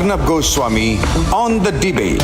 Arnab Goswami on the debate.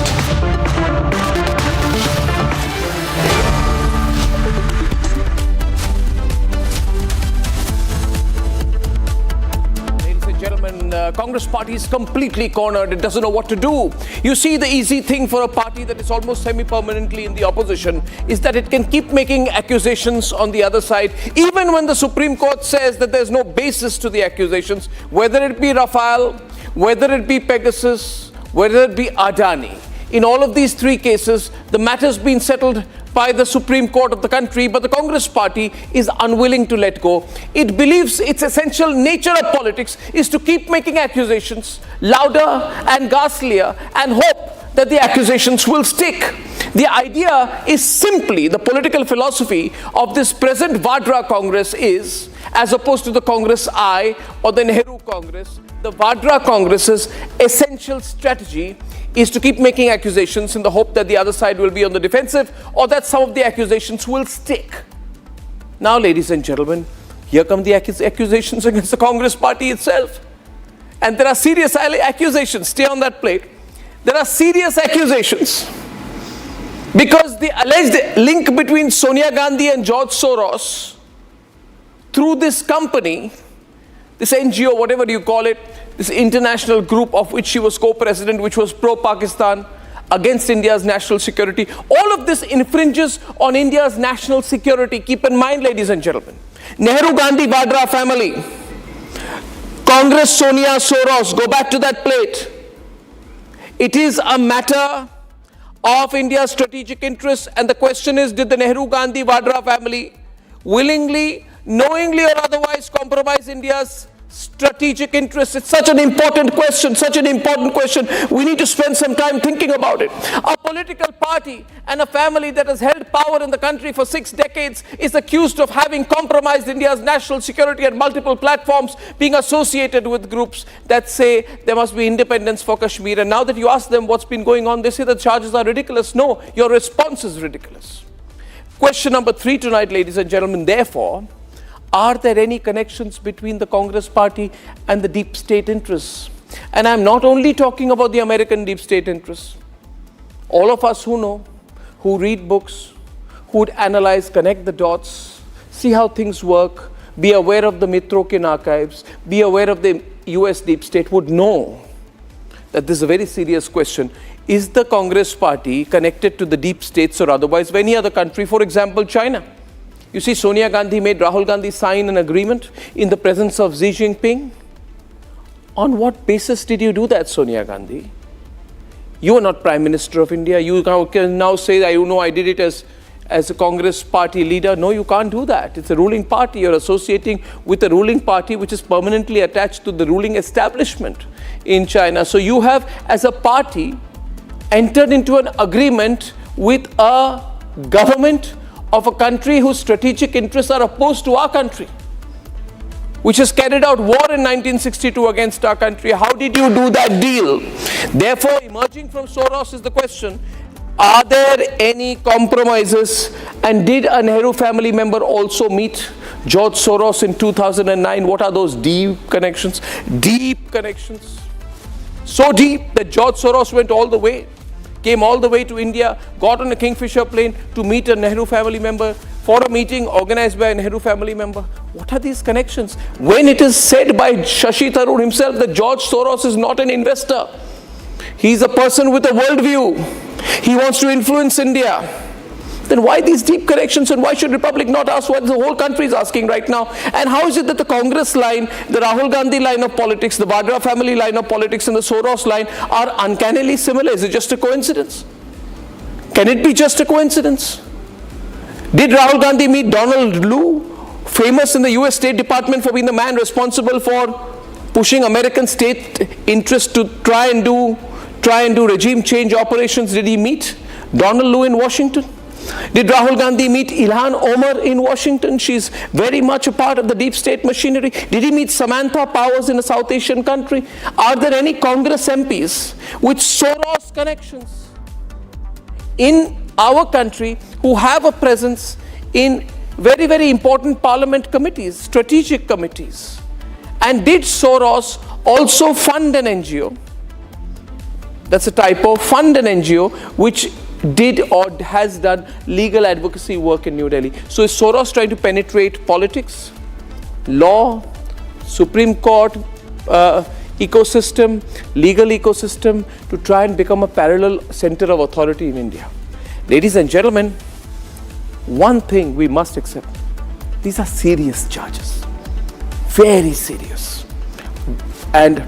Congress party is completely cornered. It doesn't know what to do. You see, the easy thing for a party that is almost semi-permanently in the opposition is that it can keep making accusations on the other side, even when the Supreme Court says that there's no basis to the accusations, whether it be Rafale, whether it be Pegasus, whether it be Adani. In all of these three cases, the matter's been settled by the Supreme Court of the country, but the Congress party is unwilling to let go. It believes its essential nature of politics is to keep making accusations louder and ghastlier and hope that the accusations will stick. The idea is simply, the political philosophy of this present Vadra Congress is, as opposed to the Congress I or the Nehru Congress, the Vadra Congress's essential strategy is to keep making accusations in the hope that the other side will be on the defensive or that some of the accusations will stick. Now, ladies and gentlemen, here come the accusations against the Congress party itself. And there are serious accusations. Stay on that plate. There are serious accusations because the alleged link between Sonia Gandhi and George Soros through this company, this NGO, whatever you call it, this international group of which she was co-president, which was pro-Pakistan, against India's national security. All of this infringes on India's national security. Keep in mind, ladies and gentlemen, Nehru Gandhi Vadra family, Congress Sonia-soros, go back to that plate. It is a matter of India's strategic interests, and the question is, did the Nehru Gandhi Vadra family willingly, knowingly or otherwise compromise India's strategic interests? It's such an important question, such an important question. We need to spend some time thinking about it. A political party and a family that has held power in the country for 6 decades is accused of having compromised India's national security at multiple platforms, being associated with groups that say there must be independence for Kashmir. And now that you ask them what's been going on, they say the charges are ridiculous. No, your response is ridiculous. Question number 3 tonight, ladies and gentlemen, therefore, are there any connections between the Congress party and the deep state interests? And I'm not only talking about the American deep state interests. All of us who know, who read books, who would analyze, connect the dots, see how things work, be aware of the Mitrokin archives, be aware of the US deep state, would know that this is a very serious question. Is the Congress party connected to the deep states or otherwise of any other country, for example, China? You see, Sonia Gandhi made Rahul Gandhi sign an agreement in the presence of Xi Jinping. On what basis did you do that, Sonia Gandhi? You are not Prime Minister of India. You can now say, I did it as a Congress party leader. No, you can't do that. It's a ruling party. You're associating with a ruling party which is permanently attached to the ruling establishment in China. So you have, as a party, entered into an agreement with a government of a country whose strategic interests are opposed to our country, which has carried out war in 1962 against our country. How did you do that deal? Therefore, emerging from Soros is the question, are there any compromises? And did a Nehru family member also meet George Soros in 2009? What are those deep connections? Deep connections. So deep that George Soros went all the way, came all the way to India, got on a Kingfisher plane to meet a Nehru family member for a meeting organized by a Nehru family member. What are these connections? When it is said by Shashi Tharoor himself that George Soros is not an investor, he's a person with a worldview, he wants to influence India, then why these deep connections, and why should Republic not ask what the whole country is asking right now? And how is it that the Congress line, the Rahul Gandhi line of politics, the Vadra family line of politics, and the Soros line are uncannily similar? Is it just a coincidence? Can it be just a coincidence? Did Rahul Gandhi meet Donald Lu, famous in the US State Department for being the man responsible for pushing American state interests to try and do regime change operations? Did he meet Donald Lu in Washington? Did Rahul Gandhi meet Ilhan Omar in Washington? She's very much a part of the deep state machinery. Did he meet Samantha Powers in a South Asian country? Are there any Congress MPs with Soros connections in our country who have a presence in very, very important parliament committees, strategic committees? And did Soros also fund an NGO That's a type of fund and NGO which did or has done legal advocacy work in New Delhi. So is Soros trying to penetrate politics, law, Supreme Court ecosystem, legal ecosystem, to try and become a parallel center of authority in India? Ladies and gentlemen, one thing we must accept: these are serious charges, very serious, and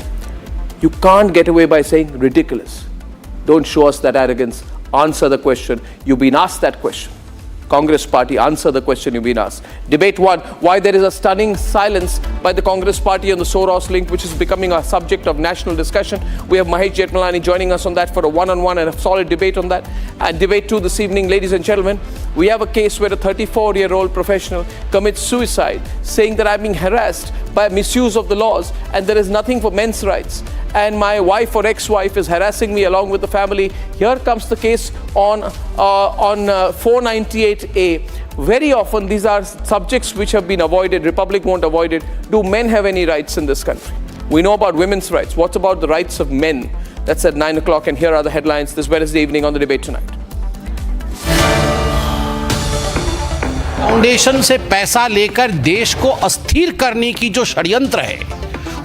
you can't get away by saying ridiculous. Don't show us that arrogance. Answer the question. You've been asked that question. Congress party, answer the question you've been asked. Debate 1, why there is a stunning silence by the Congress party on the Soros link, which is becoming a subject of national discussion. We have Mahesh Jethmalani joining us on that for a one-on-one and a solid debate on that. And debate 2 this evening, ladies and gentlemen, we have a case where a 34-year-old professional commits suicide, saying that I'm being harassed by misuse of the laws and there is nothing for men's rights, and my wife or ex-wife is harassing me along with the family. Here comes the case on 498A. Very often these are subjects which have been avoided. Republic won't avoid it. Do men have any rights in this country? We know about women's rights. What about the rights of men? That's at 9 o'clock, and here are the headlines this Wednesday evening on the Debate Tonight. Foundation से पैसा लेकर देश को अस्थिर करने की जो षड्यंत्र है,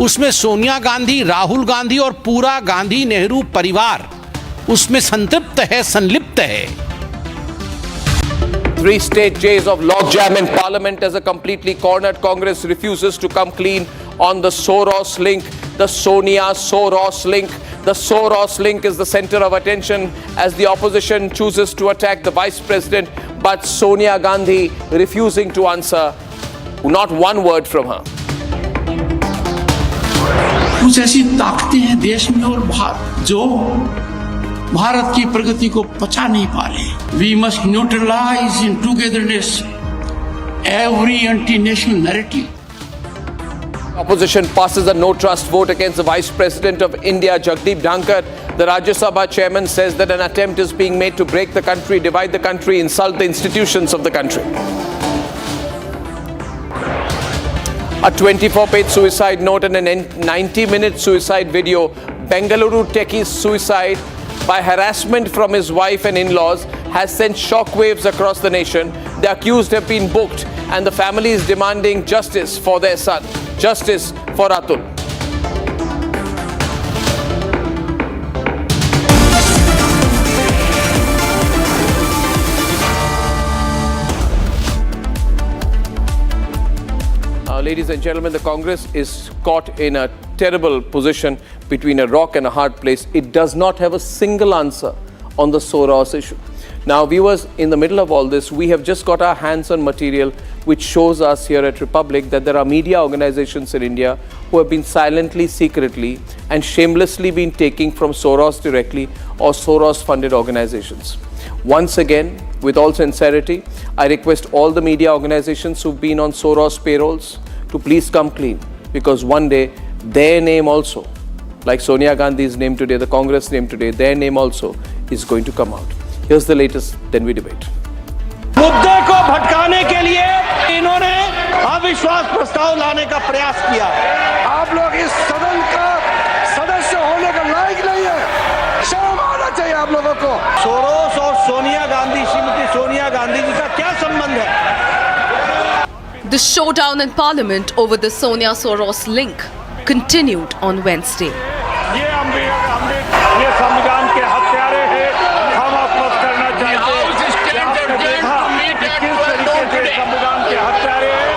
उसमें सोनिया गांधी, राहुल गांधी और पूरा गांधी नेहरू परिवार उसमें संतृप्त है, संलिप्त है। 3 state jails of logjam in parliament as a completely cornered Congress refuses to come clean on the Soros link, the Sonia-soros link. The Soros link is the center of attention as the opposition chooses to attack the vice president, but Sonia Gandhi refusing to answer, not one word from her. कुछ ऐसी ताकतें हैं देश में और बाहर जो भारत की प्रगति को पचा नहीं पा रहे। We must neutralize in togetherness every anti-national narrative. Opposition passes a no-trust vote against the Vice President of India, Jagdeep Dhankar. The Rajya Sabha chairman says that an attempt is being made to break the country, divide the country, insult the institutions of the country. A 24-page suicide note and a 90-minute suicide video. Bengaluru techie's suicide by harassment from his wife and in-laws has sent shockwaves across the nation. The accused have been booked and the family is demanding justice for their son. Justice for Atul. Ladies and gentlemen, the Congress is caught in a terrible position between a rock and a hard place. It does not have a single answer on the Soros issue. Now, viewers, in the middle of all this, we have just got our hands on material which shows us here at Republic that there are media organizations in India who have been silently, secretly, and shamelessly been taking from Soros directly or Soros-funded organizations. Once again, with all sincerity, I request all the media organizations who've been on Soros payrolls to please come clean, because one day their name also, like Sonia Gandhi's name today, the Congress name today, their name also is going to come out. Here's the latest, then we debate. मुद्दे को भटकाने के लिए इन्होंने अविश्वास प्रस्ताव लाने का प्रयास किया। आप लोग इस सदन का सदस्य होने का लायक नहीं है। शर्म आना चाहिए आप लोगों को। सोरोस और सोनिया गांधी, श्रीमती सोनिया गांधी जी का क्या संबंध है? The showdown in Parliament over the Sonia-soros link continued on Wednesday. ये संविधान के हत्यारे हैं। हम आपस करना चाहते हैं। आपने देखा कि किस तरीके से संविधान के हत्यारे हैं।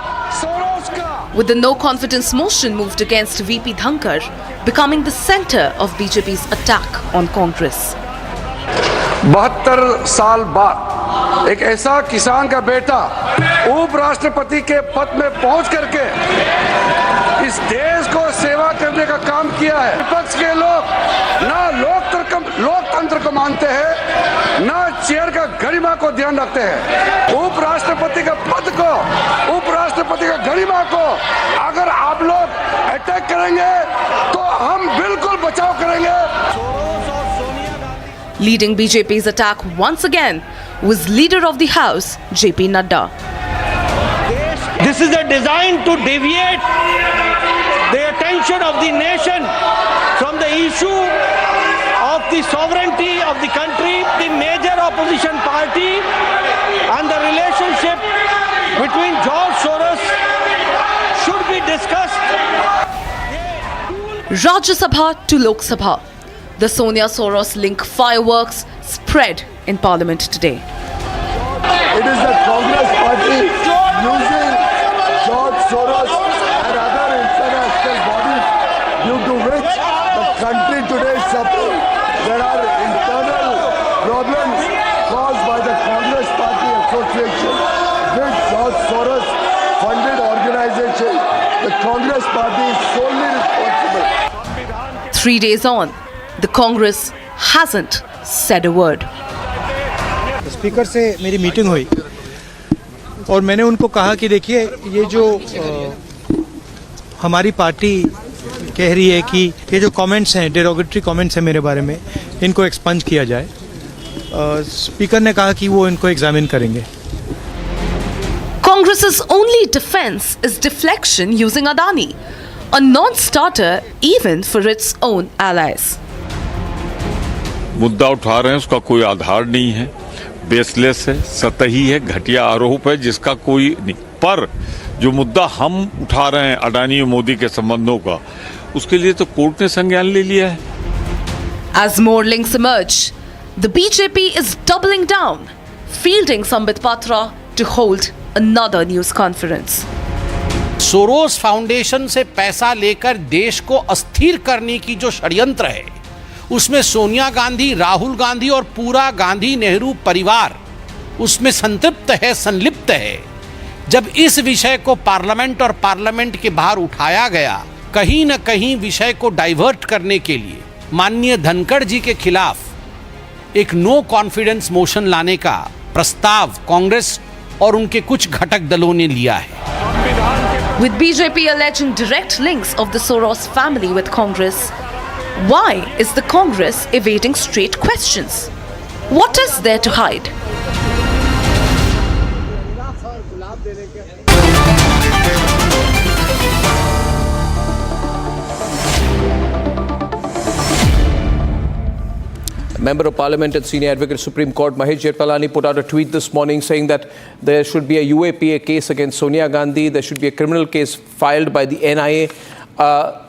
With the no confidence motion moved against VP Dhankar becoming the center of BJP's attack on Congress. 72 साल बाद एक ऐसा किसान का बेटा उपराष्ट्रपति के पद में पहुंच करके इस देश को सेवा करने का काम किया है। विपक्ष के लोग ना लोकतंत्र को मानते हैं, ना चेयर का गरिमा को ध्यान रखते हैं। उपराष्ट्रपति का पद को, उपराष्ट्रपति का गरिमा को अगर आप लोग अटैक करेंगे तो हम बिल्कुल बचाव करेंगे। Leading BJP's attack once again was leader of the House, JP Nadda. This is a design to deviate the attention of the nation from the issue of the sovereignty of the country, the major opposition party, and the relationship between George Soros should be discussed. Rajya Sabha to Lok Sabha. The Sonia-soros link fireworks spread in Parliament today. It is the Congress party using George Soros and other international bodies due to which the country today is suffering. There are internal problems caused by the Congress party association with George Soros funded organization. The Congress party is solely responsible. 3 days on, the Congress hasn't said a word. Speaker से मेरी meeting हुई और मैंने उनको कहा कि देखिए ये जो हमारी पार्टी कह रही है कि ये जो कमेंट्स हैं डेरोगेटरी कमेंट्स हैं मेरे बारे में इनको एक्सपंज किया जाए। स्पीकर ने कहा कि वो इनको एग्जामिन करेंगे। Congress's only defense is deflection using Adani, a non-starter even for its own allies. मुद्दा उठा रहे हैं उसका कोई आधार नहीं है, बेसलेस है, सतही है, घटिया आरोप है जिसका कोई नहीं। पर जो मुद्दा हम उठा रहे हैं अडानी और मोदी के संबंधों का, उसके लिए तो कोर्ट ने संज्ञान ले लिया है। As more links emerge, the BJP is doubling down, fielding Sambit Patra to hold another news conference. Soros foundation से पैसा लेकर देश को अस्थिर करने की जो षड्यंत्र है, उसमें सोनिया गांधी, राहुल गांधी और पूरा गांधी नेहरू परिवार उसमें संतृप्त है, संलिप्त है। जब इस विषय को पार्लियामेंट और पार्लियामेंट के बाहर उठाया गया, कहीं न कहीं विषय को डाइवर्ट करने के लिए माननीय धनखड़ जी के खिलाफ एक नो कॉन्फिडेंस मोशन लाने का प्रस्ताव कांग्रेस और उनके कुछ घटक दलों ने लिया है। With BJP alleging direct links of the Soros family with Congress, why is the Congress evading straight questions? What is there to hide? Member of Parliament and Senior Advocate Supreme Court Mahesh Jethmalani put out a tweet this morning saying that there should be a UAPA case against Sonia Gandhi, there should be a criminal case filed by the NIA.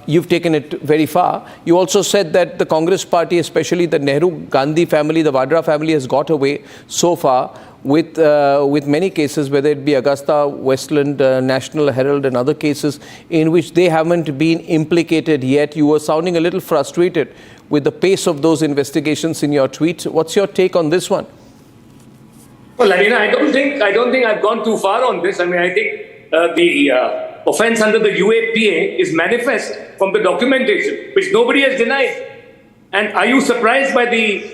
You've taken it very far. You also said that the Congress party, especially the Nehru-Gandhi family, the Vadra family, has got away so far with many cases, whether it be Augusta, Westland, National Herald and other cases in which they haven't been implicated yet. You were sounding a little frustrated with the pace of those investigations in your tweet. What's your take on this one? Well, I mean, I don't think I've gone too far on this. I mean, I think the offence under the UAPA is manifest from the documentation, which nobody has denied. And are you surprised by the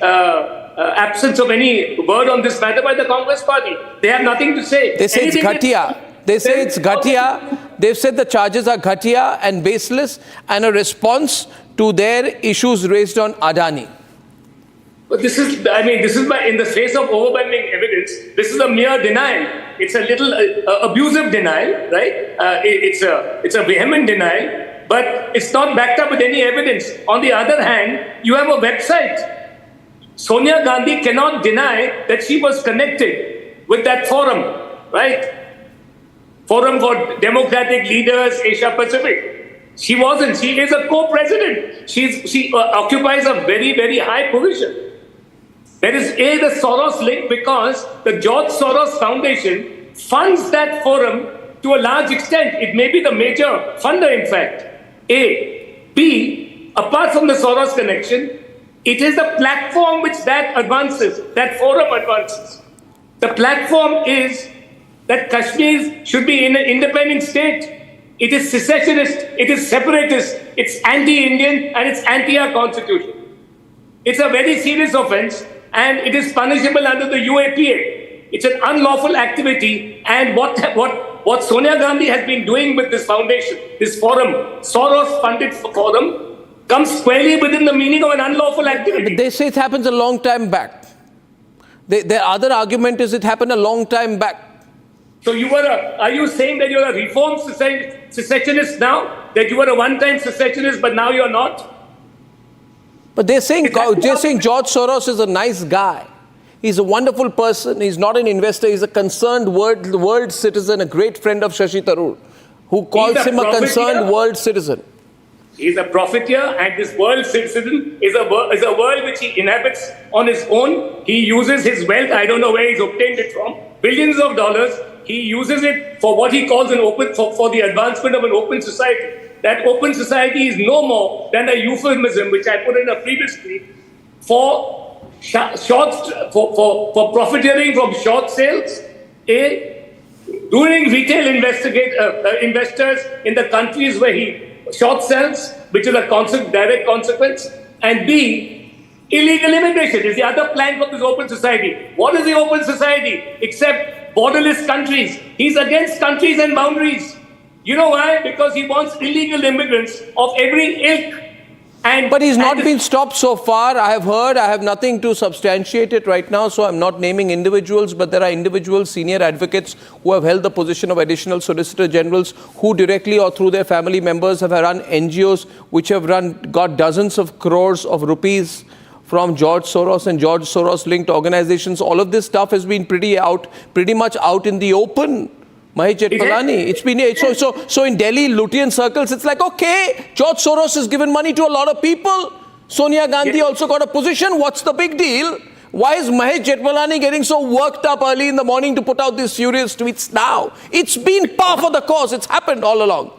absence of any word on this matter by the Congress party? They have nothing to say. They say it's ghatia. They say it's ghatia. They've said the charges are ghatia and baseless and a response to their issues raised on Adani. But this is in the face of overwhelming evidence, this is a mere denial. It's a little abusive denial, right? It's a vehement denial, but it's not backed up with any evidence. On the other hand, you have a website. Sonia Gandhi cannot deny that she was connected with that forum, right? Forum for Democratic Leaders, Asia Pacific. She wasn't. She is a co-president. She occupies a very, very high position. There is the Soros link because the George Soros Foundation funds that forum to a large extent. It may be the major funder, in fact. B, apart from the Soros connection, it is the platform which that advances, that forum advances. The platform is that Kashmir should be in an independent state. It is secessionist, it is separatist, it's anti-Indian and it's anti our constitution. It's a very serious offence and it is punishable under the UAPA. It's an unlawful activity, and what Sonia Gandhi has been doing with this foundation, this forum, Soros-funded forum, comes squarely within the meaning of an unlawful activity. But they say it happens a long time back. Their other argument is it happened a long time back. So are you saying that you're a reformed secessionist now? That you were a one-time secessionist, but now you're not? But they're saying George Soros is a nice guy. He's a wonderful person. He's not an investor. He's a concerned world citizen, a great friend of Shashi Tharoor, who calls him a concerned world citizen. He's a profiteer, and this world citizen is a world which he inhabits on his own. He uses his wealth, I don't know where he's obtained it from, billions of dollars. He uses it for what he calls for the advancement of an open society. That open society is no more than a euphemism, which I put in a previous tweet, for profiteering from short sales, doing retail investors in the countries where he short sells, which is a direct consequence, and B, illegal immigration is the other plank of this open society. What is the open society except borderless countries? He's against countries and boundaries. You know why? Because he wants illegal immigrants of every ilk. But he's not been stopped so far. I have heard, I have nothing to substantiate it right now, so I'm not naming individuals, but there are individuals, senior advocates, who have held the position of additional solicitor generals, who directly or through their family members have run NGOs which have got dozens of crores of rupees from George Soros and George Soros linked organizations. All of this stuff has been pretty much out in the open. Mahesh Jethmalani, it's been so in Delhi Lutein circles, it's like, okay, George Soros has given money to a lot of people. Sonia Gandhi also got a position. What's the big deal? Why is Mahesh Jethmalani getting so worked up early in the morning to put out these furious tweets now? It's been par for the course. It's happened all along.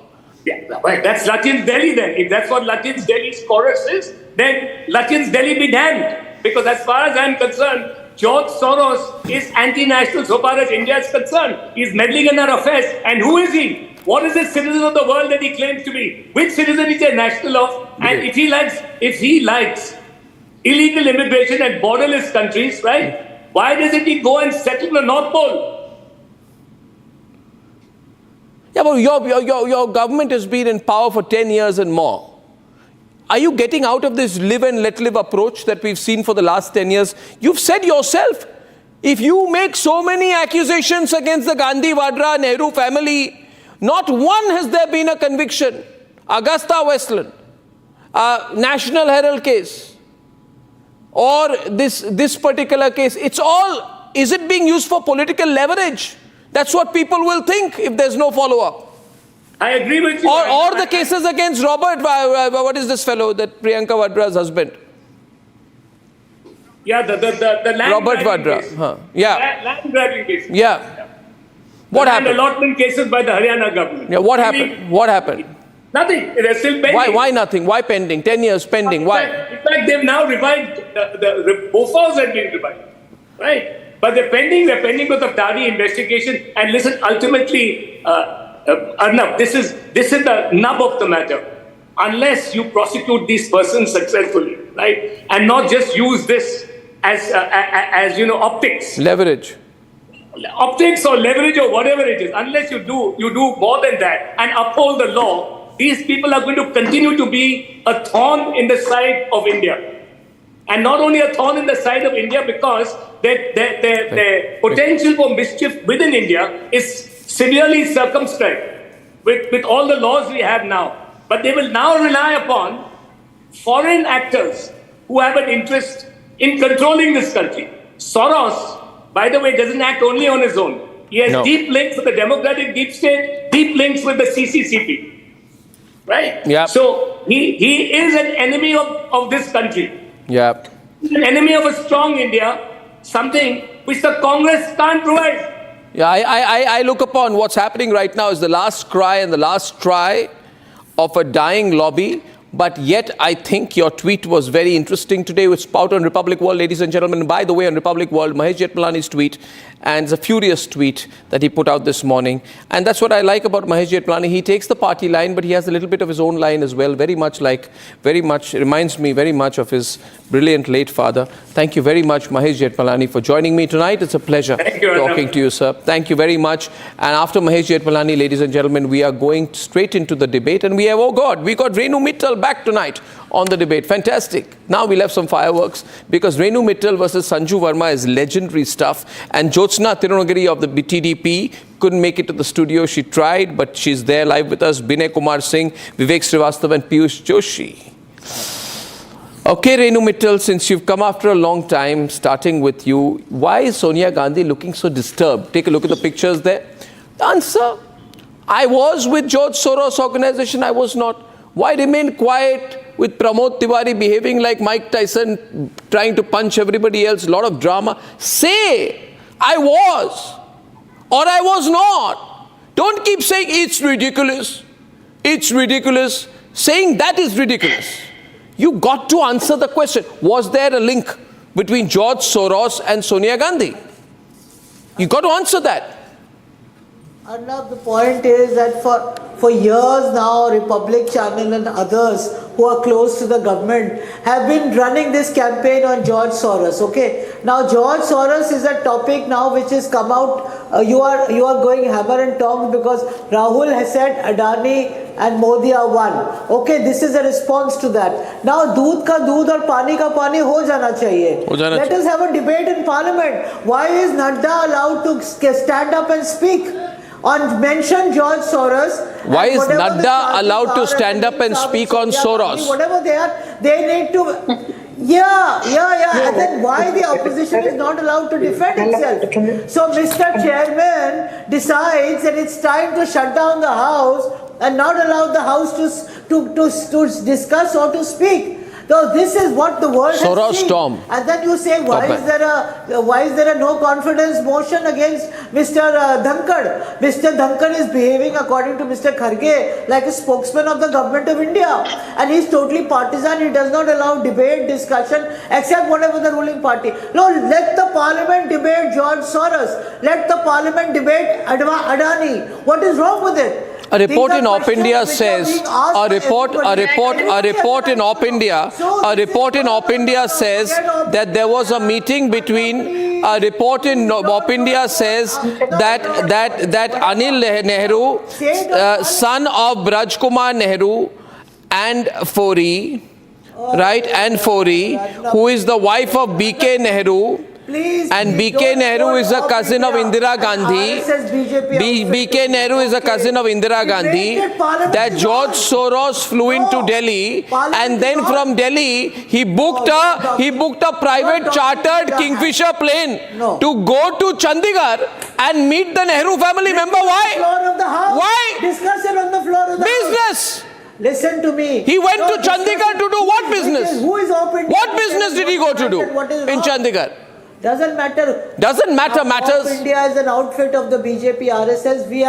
Yeah, right. That's Lutyens Delhi then. If that's what Lutyens Delhi's chorus is, then Lutyens Delhi be damned. Because as far as I'm concerned, George Soros is anti-national so far as India is concerned. He's meddling in our affairs. And who is he? What is the citizen of the world that he claims to be? Which citizen is a national of? And if he likes illegal immigration and borderless countries, right? Why doesn't he go and settle the North Pole? Yeah, but your government has been in power for 10 years and more. Are you getting out of this live and let live approach that we've seen for the last 10 years? You've said yourself, if you make so many accusations against the Gandhi, Vadra, Nehru family, not one has there been a conviction. Augusta Westland, National Herald case, or this particular case, it's all, is it being used for political leverage? That's what people will think if there's no follow-up. I agree with you. Or the cases against Robert, what is this fellow, that Priyanka Vadra's husband? Yeah, the land Robert grabbing Vadra. case. Huh. Yeah. Land grabbing case. Yeah. What happened? Allotment cases by the Haryana government. Yeah, what happened? What happened? Nothing. They're still pending. Why nothing? Why pending? 10 years pending. Why? In fact, they've now revived, the BOFAs have been revived. Right? But they're pending because of tardy investigation. And listen, ultimately, Arnab, this is the nub of the matter. Unless you prosecute these persons successfully, right, and not just use this as optics, leverage, optics or leverage or whatever it is. Unless you do more than that and uphold the law, these people are going to continue to be a thorn in the side of India, and not only a thorn in the side of India because their potential for mischief within India is severely circumscribed with all the laws we have now. But they will now rely upon foreign actors who have an interest in controlling this country. Soros, by the way, doesn't act only on his own. He has deep links with the democratic deep state, deep links with the CCCP. Right? Yeah. So he is an enemy of this country. Yeah. He's an enemy of a strong India, something which the Congress can't provide. Yeah, I look upon what's happening right now as the last cry and the last try of a dying lobby. But yet, I think your tweet was very interesting today. It's out on Republic World, ladies and gentlemen. And by the way, on Republic World, Mahesh Jethmalani's tweet, and it's a furious tweet that he put out this morning. And that's what I like about Mahesh Jethmalani. He takes the party line, but he has a little bit of his own line as well. Reminds me very much of his brilliant late father. Thank you very much, Mahesh Jethmalani, for joining me tonight. It's a pleasure talking to you, sir. Thank you very much. And after Mahesh Jethmalani, ladies and gentlemen, we are going straight into the debate. And we have, we got Renu Mittal back tonight on the debate. Fantastic. Now we'll have some fireworks because Renu Mittal versus Sanju Verma is legendary stuff. And Jyotsna Tirunagiri of the TDP couldn't make it to the studio. She tried, but she's there live with us. Binay Kumar Singh, Vivek Srivastava and Piyush Joshi. Okay, Renu Mittal, since you've come after a long time, starting with you, why is Sonia Gandhi looking so disturbed? Take a look at the pictures there. The answer, I was with George Soros organization, I was not. Why remain quiet with Pramod Tiwari behaving like Mike Tyson, trying to punch everybody else, a lot of drama? Say, I was, or I was not. Don't keep saying it's ridiculous. It's ridiculous. Saying that is ridiculous. You got to answer the question. Was there a link between George Soros and Sonia Gandhi? You got to answer that. Arnab, the point is that for years now, Republic Channel and others who are close to the government have been running this campaign on George Soros. Okay, now George Soros is a topic now which has come out. You are going hammer and tongs because Rahul has said Adani and Modi are one. Okay, this is a response to that. Now, दूध का दूध और पानी का पानी हो जाना चाहिए. Let us have a debate in Parliament. Why is Nadda allowed to stand up and speak? On mention George Soros. Why is Nadda allowed to stand up and speak on Soros? Whatever they are, they need to. Yeah. And then why the opposition is not allowed to defend itself? So Mr. Chairman decides that it's time to shut down the House and not allow the House to discuss or to speak. So this is what the world Soros has seen. storm. And then you say, why is there a no confidence motion against Mr. Dhankar? Mr. Dhankar is behaving according to Mr. Kharge like a spokesman of the government of India. And he's totally partisan. He does not allow debate, discussion, except whatever the ruling party. No, let the parliament debate George Soros. Let the parliament debate Adani. What is wrong with it? A report in Op India says a report in Op India says that there was a meeting between a report in Op India says that Anil Nehru, son of Braj Kumar Nehru and Fori, right, and Fori, who is the wife of BK Nehru. And BK Nehru is a cousin of Indira Gandhi. BK Nehru is a cousin of Indira Gandhi. That George Soros flew into Delhi, and then from Delhi he booked a private chartered Kingfisher plane to go to Chandigarh and meet the Nehru family member. Why? Why? Discuss it on the floor of the business. Listen to me. He went to Chandigarh to do what business? Who is open? What business did he go to do in Chandigarh? Doesn't matter. Doesn't matter. Matters. India is an outfit of the BJP, RSS. We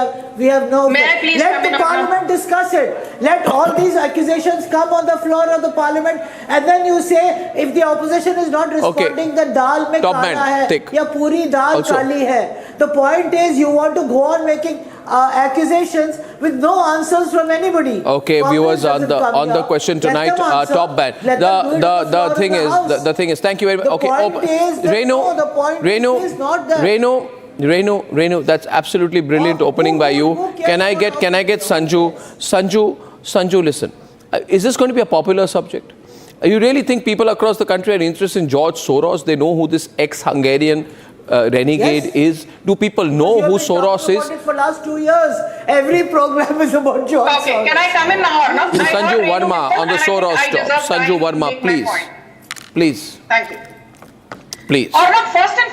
have no. Let the parliament discuss it. Let all these accusations come on the floor of the parliament, and then you say if the opposition is not responding, then dal mein kala hai ya puri dal kali hai. The point is you want to go on making accusations with no answers from anybody. Okay, viewers, on the question tonight, top ban. The thing is, thank you very much. Okay, Renu, that's absolutely brilliant opening by you. Can I get Sanju? Sanju, listen. Is this going to be a popular subject? You really think people across the country are interested in George Soros? They know who this ex-Hungarian renegade is? Do people know who Soros is? For last 2 years, every program is about George Soros. Okay, can I come in now or not? Sanju Verma on the Soros talk. Sanju Verma, please. Thank you. Please. Arnab, first and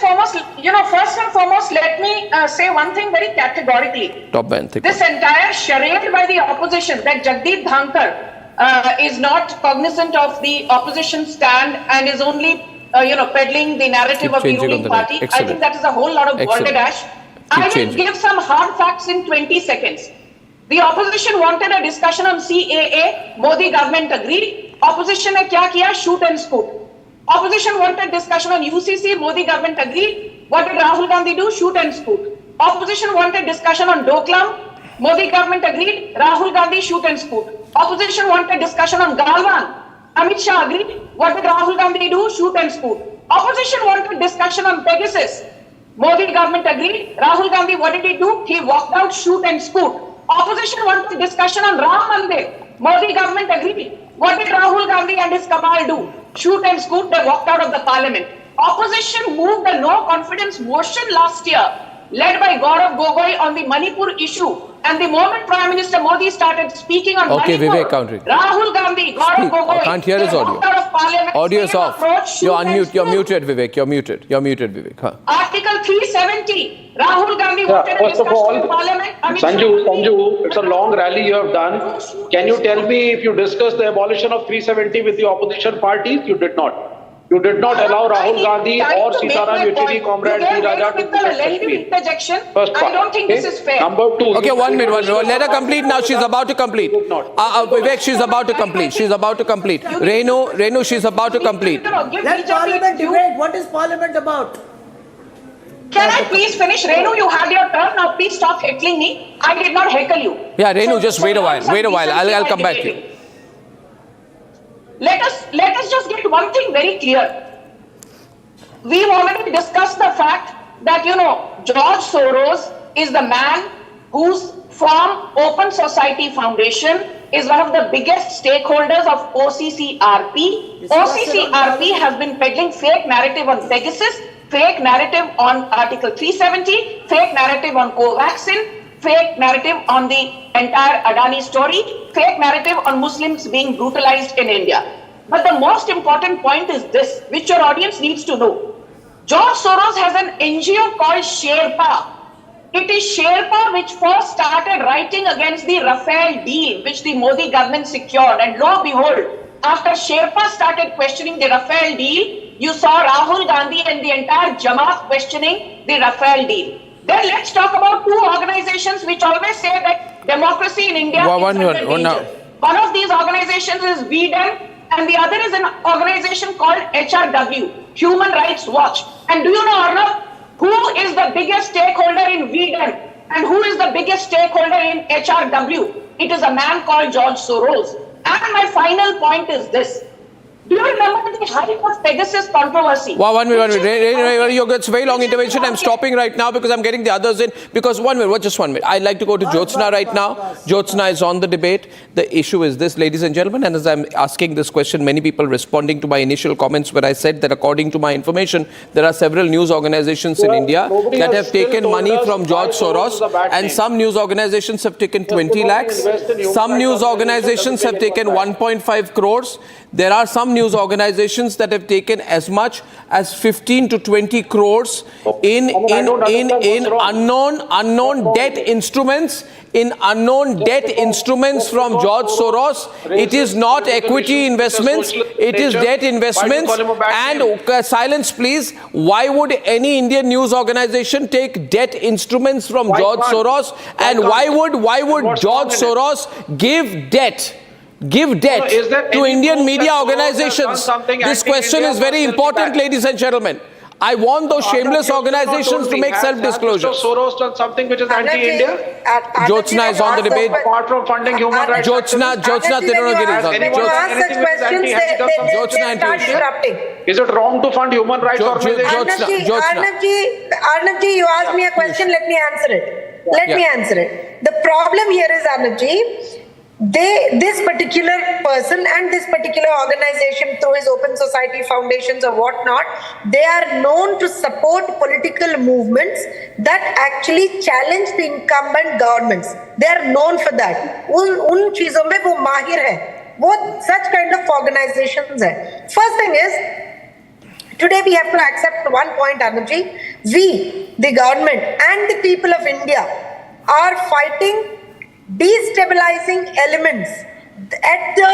foremost, let me say one thing very categorically. Top ban. This entire charade by the opposition that Jagdeep Dhankar is not cognizant of the opposition stand and is only peddling the narrative of the ruling party. I think that is a whole lot of balderdash. I will give some hard facts in 20 seconds. The opposition wanted a discussion on CAA. Modi government agreed. Opposition ne kya kiya? Shoot and scoot. Opposition wanted discussion on UCC. Modi government agreed. What did Rahul Gandhi do? Shoot and scoot. Opposition wanted discussion on Doklam. Modi government agreed. Rahul Gandhi shoot and scoot. Opposition wanted discussion on Galwan. Amit Shah agreed. What did Rahul Gandhi do? Shoot and scoot. Opposition wanted discussion on Pegasus. Modi government agreed. Rahul Gandhi, what did he do? He walked out, shoot and scoot. Opposition wanted discussion on Ram Mandir. Modi government agreed. What did Rahul Gandhi and his cabal do? Shoot and scoot. They walked out of the parliament. Opposition moved a no confidence motion last year, led by Gaurav Gogoi on the Manipur issue, And the moment Prime Minister Modi started speaking on Okay, Manipur, Vivek, count it. Rahul Gandhi, Gaurav Speak. Gogoi, I can't hear his they audio. walked out of Parliament, Audio is same off. approach, You're shoot and unmute. You're spill. muted, Vivek. You're muted. You're muted, Vivek. Huh. Article 370, Rahul Gandhi wanted a First of discussion in all, Parliament. Sanju, it's a long rally you have done. Can you tell me if you discussed the abolition of 370 with the opposition parties? You did not. You did not allow Rahul Gandhi or Sitaram Yechuri, Comrade D. Raja to a lengthy interjection. First part. I don't think this is fair. Number two. Okay, 1 minute. Let her complete now. She's about to complete. Vivek, she's about to complete. She's about to complete. Renu, she's about to complete. Let Parliament debate. What is Parliament about? Can I please finish? Renu, you had your turn. Now please stop heckling me. I did not heckle you. Yeah, Renu, just wait a while. Wait a while. I'll come back to you. Let us just get one thing very clear. We've already discussed the fact that, George Soros is the man whose firm Open Society Foundation is one of the biggest stakeholders of OCCRP. OCCRP has been peddling fake narrative on Pegasus, fake narrative on Article 370, fake narrative on Covaxin, fake narrative on the entire Adani story, fake narrative on Muslims being brutalized in India. But the most important point is this, which your audience needs to know. George Soros has an NGO called Sherpa. It is Sherpa which first started writing against the Rafale deal, which the Modi government secured. And lo and behold, after Sherpa started questioning the Rafale deal, you saw Rahul Gandhi and the entire Jamaat questioning the Rafale deal. Then let's talk about two organizations which always say that democracy in India is under danger. One of these organizations is VDEM and the other is an organization called HRW, Human Rights Watch. And do you know, Arnab, who is the biggest stakeholder in VDEM and who is the biggest stakeholder in HRW? It is a man called George Soros. And my final point is this. Do you remember the height of Pegasus controversy? Wow, 1 minute. It's a very long intervention. I'm stopping right now because I'm getting the others in. Because 1 minute, just 1 minute. I'd like to go to Jyotsna right now. Jyotsna is on the debate. The issue is this, ladies and gentlemen, and as I'm asking this question, many people responding to my initial comments where I said that according to my information, there are several news organizations in India that have taken money from George Soros, and some news organizations have taken 20 lakhs. Some news organizations have taken 1.5 crores. There are some news organizations that have taken as much as 15 to 20 crores in unknown debt instruments. In unknown debt instruments from George Soros. It is not equity investments, it is debt investments. And silence please, why would any Indian news organization take debt instruments from George Soros? And why would George Soros give debt to Indian media organizations? This question is very important, ladies and gentlemen. I want those shameless organizations to make self-disclosure. Soros done something which is anti-India? Jyotsna is on the debate. Apart from funding human rights. Jyotsna, Is it wrong to fund human rights organizations? Arnabji, you asked me a question, let me answer it. Let me answer it. The problem here is, Arnabji, this particular person and this particular organization through his Open Society Foundations or whatnot, they are known to support political movements that actually challenge the incumbent governments. They are known for that. उन चीजों में वो माहिर है. वो such kind of organizations है. First thing is, today we have to accept one point, Arnabji. We, the government and the people of India, are fighting destabilizing elements at the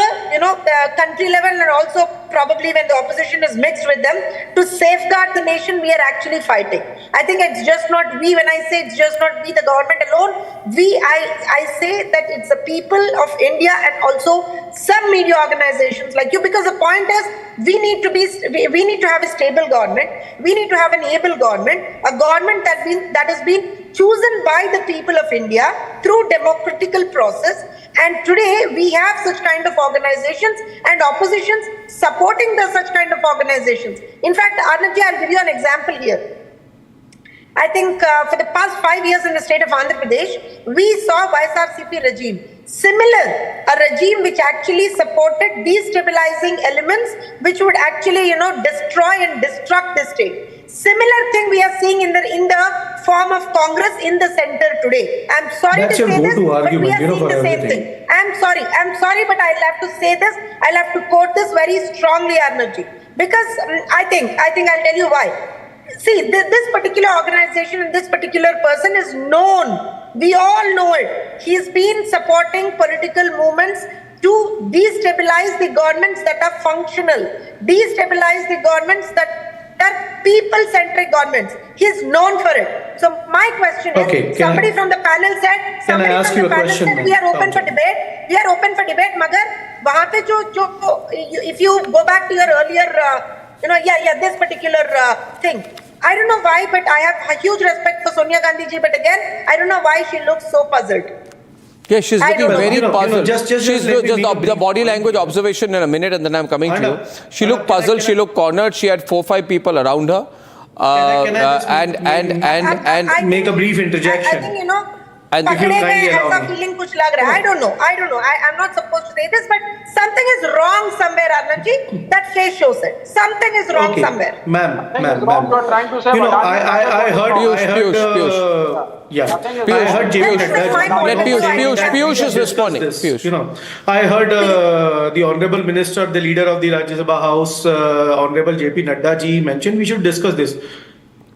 country level, and also probably when the opposition is mixed with them, to safeguard the nation. We are actually fighting. I think it's just not we. When I say it's just not we, the government alone, I say that it's the people of India and also some media organizations like you, because the point is we need to have a stable government. We need to have an able government, a government that has been chosen by the people of India through democratical process. And today we have such kind of organizations and oppositions supporting such kind of organizations. In fact, Arnabji, I'll give you an example here. I think for the past 5 years in the state of Andhra Pradesh, we saw YSRCP regime. Similar, a regime which actually supported destabilizing elements which would actually, destroy and destruct the state. Similar thing we are seeing in the form of Congress in the center today. I'm sorry That's to your say this, go-to but we argument, are you know, seeing for the same everything. thing. I'm sorry, but I'll have to say this. I'll have to quote this very strongly, Arnab ji, because I think I'll tell you why. See, this particular organization and this particular person is known. We all know it. He's been supporting political movements to destabilize the governments that are functional, destabilize the governments that are people-centric governments. He's known for it. So my question is, somebody from the panel said, we are open for debate. We are open for debate, magar wahan pe if you go back to your earlier, this particular thing. I don't know why, but I have a huge respect for Sonia Gandhi ji, but again, I don't know why she looks so puzzled. Yeah, she's looking very puzzled. Just the body language observation in a minute, and then I'm coming to you. She looked puzzled. She looked cornered. She had 4-5 people around her. Can I just make a brief interjection? I think And I don't know. I'm not supposed to say this, but something is wrong somewhere, Arnab ji. That face shows it. Something is wrong somewhere. Ma'am. trying to say, I heard Piyush is responding. I heard the Honorable Minister, the leader of the Rajya Sabha House, Honorable JP Nadda ji mentioned we should discuss this.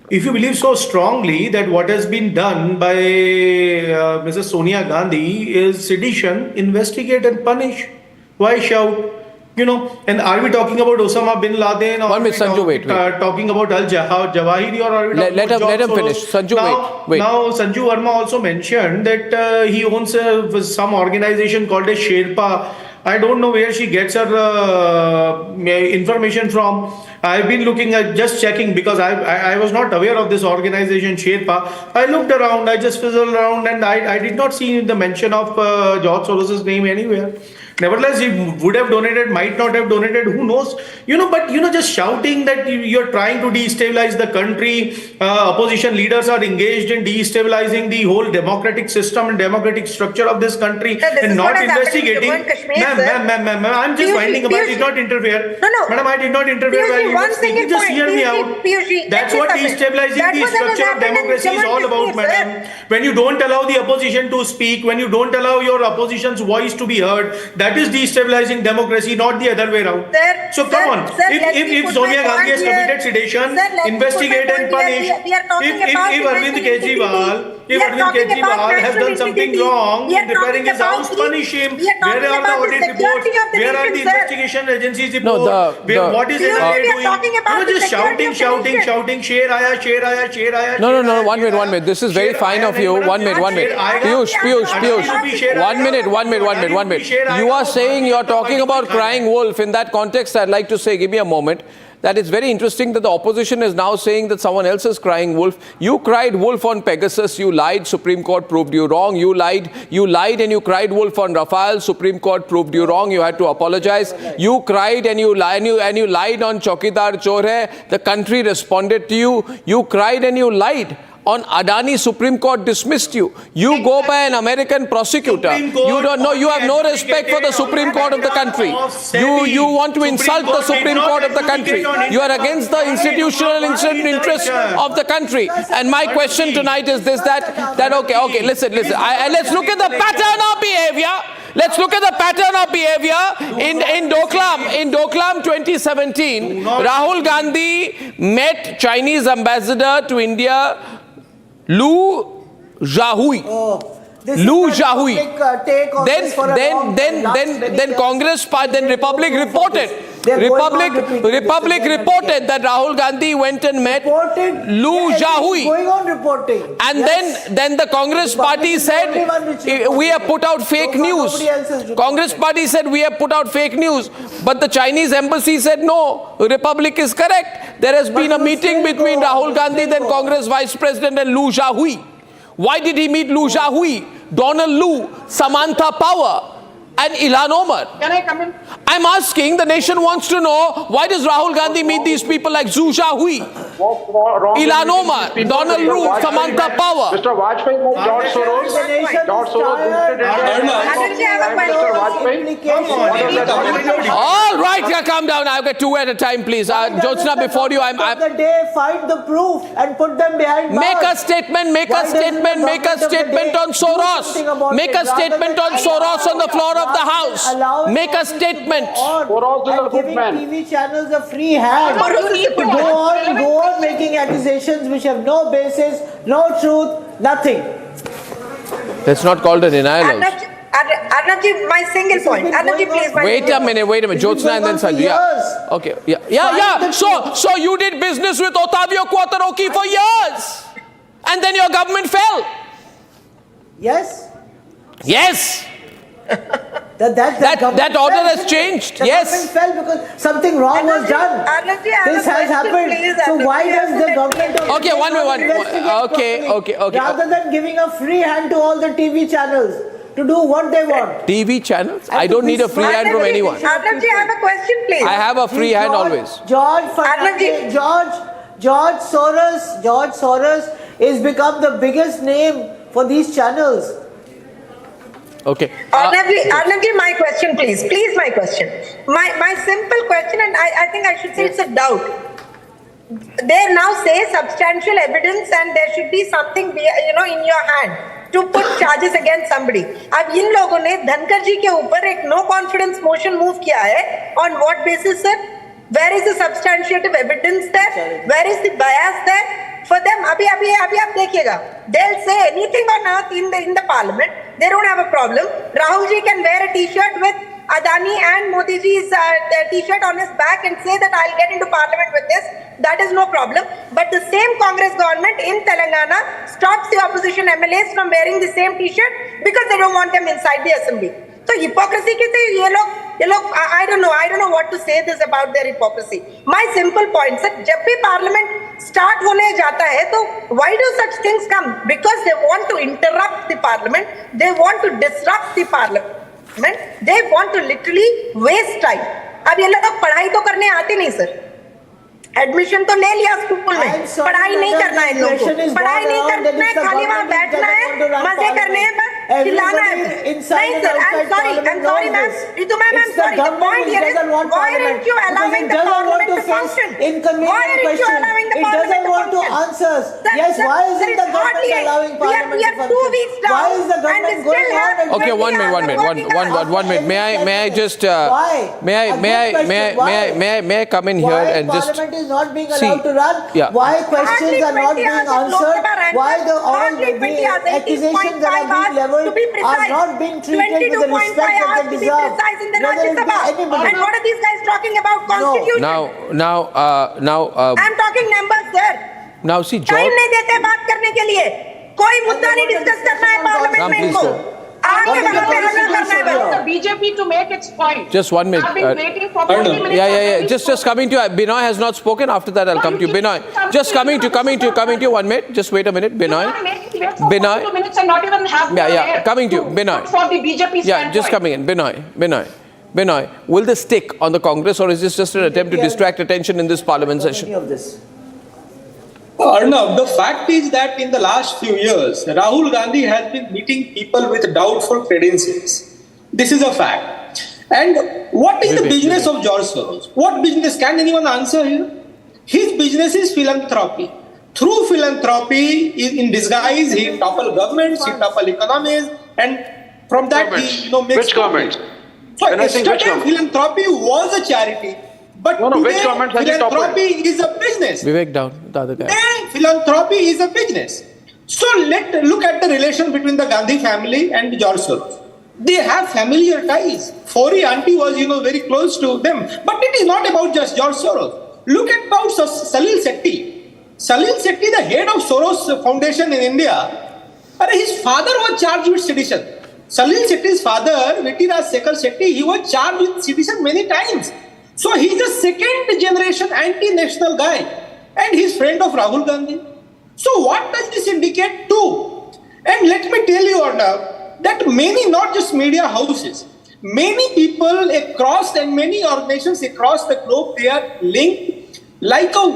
If you believe so strongly that what has been done by Mrs. Sonia Gandhi is sedition, investigate and punish. Why shout? And are we talking about Osama bin Laden, or talking about Al-Jawahiri, or are we talking about let him finish. Sanju, wait. Now, Sanju Verma also mentioned that he owns some organization called a Sherpa. I don't know where she gets her information from. I've been looking at just checking because I was not aware of this organization Sherpa. I looked around, I just fizzled around, and I did not see the mention of George Soros' name anywhere. Nevertheless, he would have donated, might not have donated, who knows? But just shouting that you're trying to destabilize the country, opposition leaders are engaged in destabilizing the whole democratic system and democratic structure of this country and not investigating. Ma'am, I'm just winding up. I did not interfere. No. Madam, I did not interfere while you were speaking. Just hear me out. That's what destabilizing the structure of democracy is all about, madam. When you don't allow the opposition to speak, when you don't allow your opposition's voice to be heard, that is destabilizing democracy, not the other way around. So come on, if Sonia Gandhi has committed sedition, investigate and punish. If Arvind Kejriwal has done something wrong in repairing his house, punish him. Where are the audit reports? Where are the investigation agencies reports? What is NIA doing? Just shouting, sher aaya. No, one minute. This is very fine of you. One minute. Piyush. 1 minute. You are saying, you're talking about crying wolf. In that context, I'd like to say, give me a moment, that it's very interesting that the opposition is now saying that someone else is crying wolf. You cried wolf on Pegasus. You lied. Supreme Court proved you wrong. You lied and you cried wolf on Rafale. Supreme Court proved you wrong. You had to apologize. You cried and you lied on Chaukidar Chor Hai. The country responded to you. You cried and you lied on Adani. Supreme Court dismissed you. You go by an American prosecutor. You don't know. You have no respect for the Supreme Court of the country. You want to insult the Supreme Court of the country. You are against the institutional interests of the country. And my question tonight is this: okay. Listen. Let's look at the pattern of behavior. Let's look at the pattern of behavior in Doklam 2017. Rahul Gandhi met Chinese ambassador to India, Lu Zhahui. Then Congress, then Republic reported. Republic reported that Rahul Gandhi went and met Lu Zhahui. And then the Congress party said, we have put out fake news. Congress party said, we have put out fake news. But the Chinese embassy said, no, Republic is correct. There has been a meeting between Rahul Gandhi, then Congress Vice President, and Lu Zhahui. Why did he meet Lu Zhahui, Donald Lu, Samantha Power, and Ilhan Omar? Can I come in? I'm asking, the nation wants to know, why does Rahul Gandhi meet these people like Zhu Zhahui? Ilan Omar, Donald Root, Samantha Power. Mr. Vajpayee, George Soros. George Soros visited India. All right, calm down. I'll get two at a time, please. Jyotsna, before you, I'm the day, find the proof and put them behind bars. Make a statement on Soros. Make a statement on Soros on the floor of the House. Make a statement. Soros is a good man. TV channels a free hand. Go on making accusations which have no basis, no truth, nothing. That's not called a denial. Arnabji, my single point. Arnabji, please. Wait a minute. Jyotsna and then Sanju. Yeah. Okay. Yeah. So you did business with Otavio Quattorochi for years. And then your government fell. Yes. Yes. That order has changed. The government fell because something wrong was done. This has happened. So why does the government... Okay, one minute. Okay. Rather than giving a free hand to all the TV channels to do what they want. TV channels? I don't need a free hand from anyone. Arnabji, I have a question, please. I have a free hand always. George Soros is become the biggest name for these channels. Okay. Arnabji, my question, please. Please, my question. My simple question, and I think I should say it's a doubt. They now say substantial evidence and there should be something, in your hand to put charges against somebody. अब इन लोगों ने धनकर जी के ऊपर एक no confidence motion move किया है. On what basis, sir? Where is the substantiative evidence there? Where is the bias there? For them, अभी आप देखिएगा. They'll say anything on earth in the parliament. They don't have a problem. Rahul ji can wear a t-shirt with Adani and Modi ji's t-shirt on his back and say that I'll get into parliament with this. That is no problem. But the same Congress government in Telangana stops the opposition MLAs from wearing the same t-shirt because they don't want them inside the assembly. So hypocrisy के से ये लोग I don't know what to say this about their hypocrisy. My simple point sir, जब भी parliament start होने जाता है तो why do such things come? Because they want to interrupt the parliament, they want to disrupt the parliament, they want to literally waste time. अब ये लोग पढ़ाई तो करने आते नहीं सर. एडमिशन तो ले लिया स्कूल में, पढ़ाई नहीं करना है लोगों को, पढ़ाई नहीं करना है, खाली वहाँ बैठना है, मजे करने हैं, बस चिल्लाना है. नहीं sir, I'm sorry ma'am, Ritu ma'am, I'm sorry. The point here is, why aren't you allowing the parliament to function? Why aren't you allowing the parliament to function? Answers. Yes, why isn't the government allowing parliament to function? We are 2 weeks down. Why is the government going on? Okay, one minute. May I just may I come in here and just is not being allowed to run. Why questions are not being answered? Why all the accusations that are being leveled are not being treated with the respect that they deserve? And what are these guys talking about? Constitution. Now, I'm talking numbers, sir. Now see, George. Time नहीं देते बात करने के लिए. कोई मुद्दा नहीं discuss करना है पार्लियामेंट में इनको. The BJP to make its point. Just 1 minute. I've been waiting for 40 minutes. Yeah. Just coming to you. Binoy has not spoken. After that, I'll come to you. Binoy, just coming to you. 1 minute. Just wait a minute. Binoy. Binoy. 2 minutes and not even have. Coming to you. Binoy. For the BJP. Yeah, just coming in. Binoy. Will this stick on the Congress, or is this just an attempt to distract attention in this Parliament session? Arnab, the fact is that in the last few years, Rahul Gandhi has been meeting people with doubtful credentials. This is a fact. And what is the business of George Soros? What business? Can anyone answer here? His business is philanthropy. Through philanthropy, in disguise, he topple governments, he topple economies, and from that he makes... Which governments? So yesterday philanthropy was a charity. But today, philanthropy is a business. Vivek down, the other guy. Philanthropy is a business. So let's look at the relation between the Gandhi family and George Soros. They have familiar ties. Fori auntie was, very close to them. But it is not about just George Soros. Look at about Salil Sethi. Salil Sethi, the head of Soros Foundation in India, his father was charged with sedition. Salil Sethi's father, Vetiraj Shekhar Sethi, he was charged with sedition many times. So he is a second generation anti-national guy and he's friend of Rahul Gandhi. So what does this indicate too? And let me tell you, Arnab, that many, not just media houses, many people across and many organizations across the globe, they are linked like a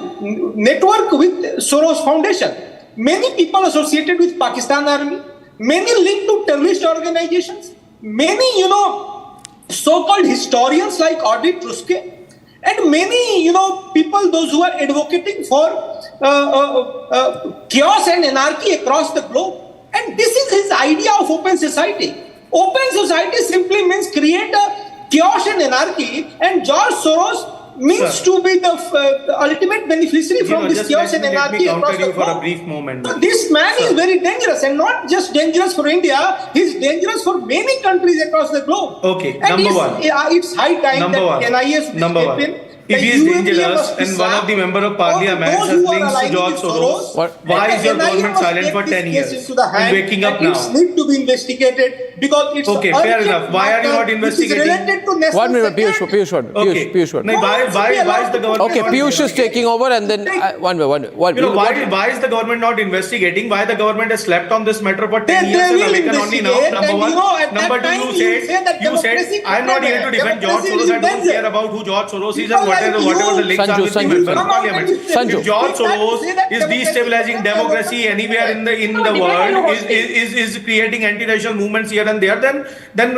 network with Soros Foundation. Many people associated with Pakistan Army, many linked to terrorist organizations, many, so-called historians like Audrey Truske, and many, people, those who are advocating for chaos and anarchy across the globe. And this is his idea of open society. Open society simply means create a chaos and anarchy, and George Soros means to be the ultimate beneficiary from this chaos and anarchy across the globe. For a brief moment. This man is very dangerous, and not just dangerous for India, he's dangerous for many countries across the globe. Okay, and number one. It's high time that NIS number one. If he is dangerous and one of the member of parliament has links to George Soros, why is your government silent for 10 years? And waking up now? It needs to be investigated because it's okay. Fair enough. Why are you not investigating? 1 minute, Piyush. Okay. No, why is the government? Okay, Piyush is taking over, and then one minute. Why is the government not investigating? Why the government has slept on this matter for 10 years and awakened only now? Number one. Number two, you said I am not here to defend George Soros. I don't care about who George Soros is and whatever the links are with the member of parliament. If George Soros is destabilizing democracy anywhere in the world, is creating anti-national movements here and there, then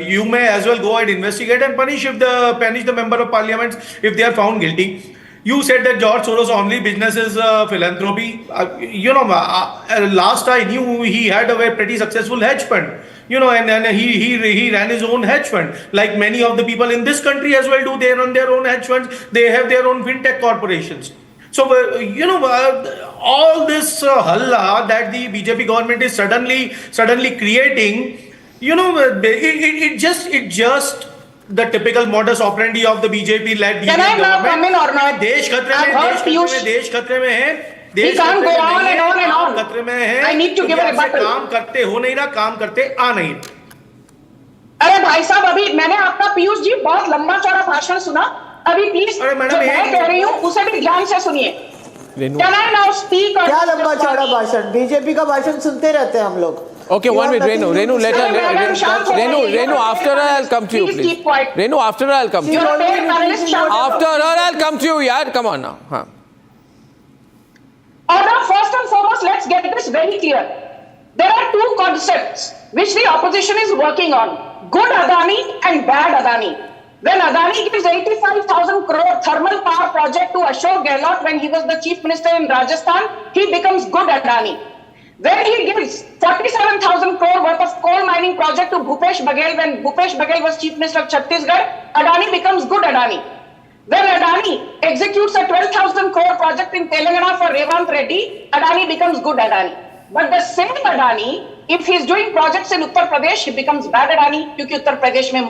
you may as well go and investigate and punish the member of parliaments if they are found guilty. You said that George Soros' only business is philanthropy. Last I knew, he had a very pretty successful hedge fund. And he ran his own hedge fund. Like many of the people in this country as well do. They run their own hedge funds. They have their own fintech corporations. So, all this halla that the BJP government is suddenly creating, it just the typical modus operandi of the BJP-led Can I now come in or not? देश खतरे में है. He can't go on and on and on. I need to give a rebuttal. काम करते हो नहीं रहा, काम करते आ नहीं. अरे भाई साहब, अभी मैंने आपका पीयूष जी बहुत लंबा चौड़ा भाषण सुना. अभी प्लीज जो मैं कह रही हूँ उसे भी ध्यान से सुनिए. Can I now speak? क्या लंबा चौड़ा भाषण? बीजेपी का भाषण सुनते रहते हैं हम लोग. Okay, 1 minute, Renu, let her. Renu, after her I'll come to you, please. Renu, after her I'll come to you. After her I'll come to you, yaar. Come on now. Now, first and foremost, let's get this very clear. There are two concepts which the opposition is working on: good Adani and bad Adani. When Adani gives 85,000 crore thermal power project to Ashok Gehlot when he was the chief minister in Rajasthan, he becomes good Adani. When he gives 47,000 crore worth of coal mining project to Bhupesh Baghel when Bhupesh Baghel was chief minister of Chhattisgarh, Adani becomes good Adani. When Adani executes a 12,000 crore project in Telangana for Revant Reddy, Adani becomes good Adani. But the same Adani, if he is doing projects in Uttar Pradesh, he becomes bad Adani क्योंकि उत्तर प्रदेश में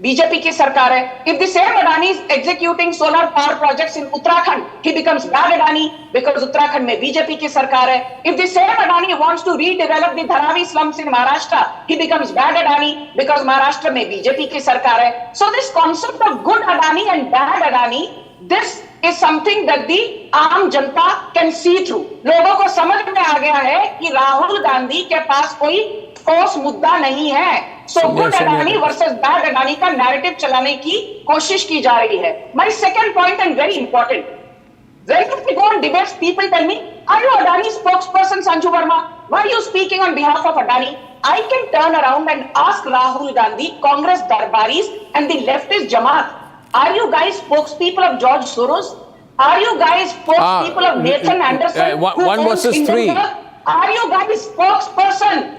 BJP की सरकार है. If the same Adani is executing solar power projects in Uttarakhand, he becomes bad Adani because Uttarakhand में BJP की सरकार है. If the same Adani wants to redevelop the Dharavi slums in Maharashtra, he becomes bad Adani because Maharashtra में BJP की सरकार है. So this concept of good Adani and bad Adani, this is something that the आम जनता can see through. लोगों को समझ में आ गया है कि राहुल गांधी के पास कोई ठोस मुद्दा नहीं है. So good Adani versus bad Adani का narrative चलाने की कोशिश की जा रही है. My second point and very important. When we go on debates, people tell me, are you Adani spokesperson Sanju Verma? Why are you speaking on behalf of Adani? I can turn around and ask Rahul Gandhi, Congress Darbaris and the leftist Jamaat, are you guys spokespeople of George Soros? Are you guys spokespeople of Nathan Anderson? 1 versus 3. Are you guys spokesperson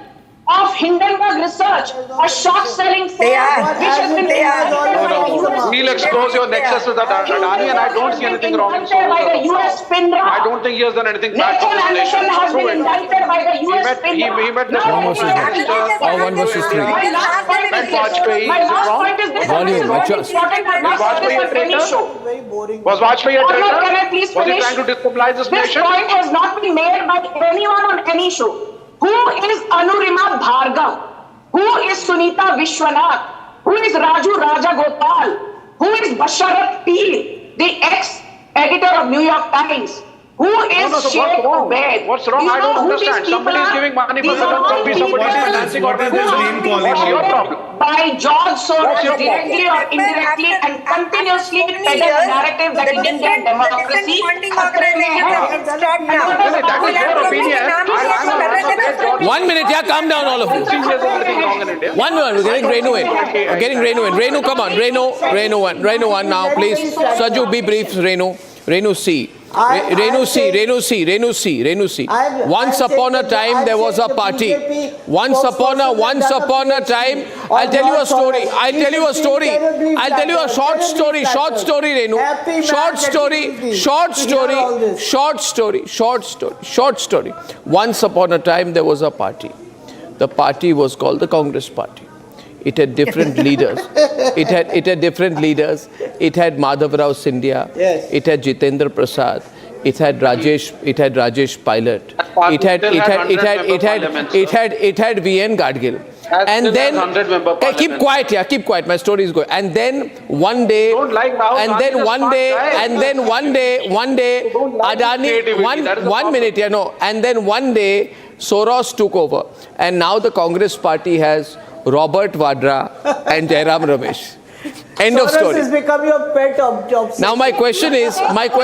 of Hindenburg Research, a short-selling firm which has been We'll expose your nexus with Adani, and I don't see anything wrong with by the US FINRA. I don't think he has done anything bad Nathan for this Anderson nation. has been indicted by the US FINRA. He met the 1 versus 3. My last point is this. Volume, adjust. Was Vajpayee a traitor? Can I please Was he finish? trying to destabilize this This nation? point has not been made by anyone on any show. Who is Anurima Bhargav? Who is Sunita Vishwanath? Who is Raju Rajagopal? Who is Basharat Peer, the ex-editor of New York Times? Who is Sheikh Ubaid? What's wrong? I don't understand. Somebody is giving money for philanthropy, somebody is financing what is this name calling? What's your problem? By George Soros directly or indirectly and continuously peddle the narrative that Indian democracy That is your opinion. 1 minute, yeah, calm down all of you. 1 minute, we're getting Renu in. We're getting Renu in. Renu, come on. Renu one now, please. Sanju, be brief, Renu. Renu C. Renu C. Once upon a time there was a party. Once upon a time, I'll tell you a story. I'll tell you a short story, Renu. Short story. Once upon a time there was a party. The party was called the Congress Party. It had different leaders. It had different leaders. It had Madhavrao Scindia. Yes. It had Jitendra Prasad. It had Rajesh Pilot. It had V.N. Gadgil. And then keep quiet. My story is going. And then one day, Adani. 1 minute, And then one day, Soros took over, and now the Congress Party has Robert Vadra and Jairam Ramesh. End of story. Soros has become your pet object. Now my question is, 1 minute.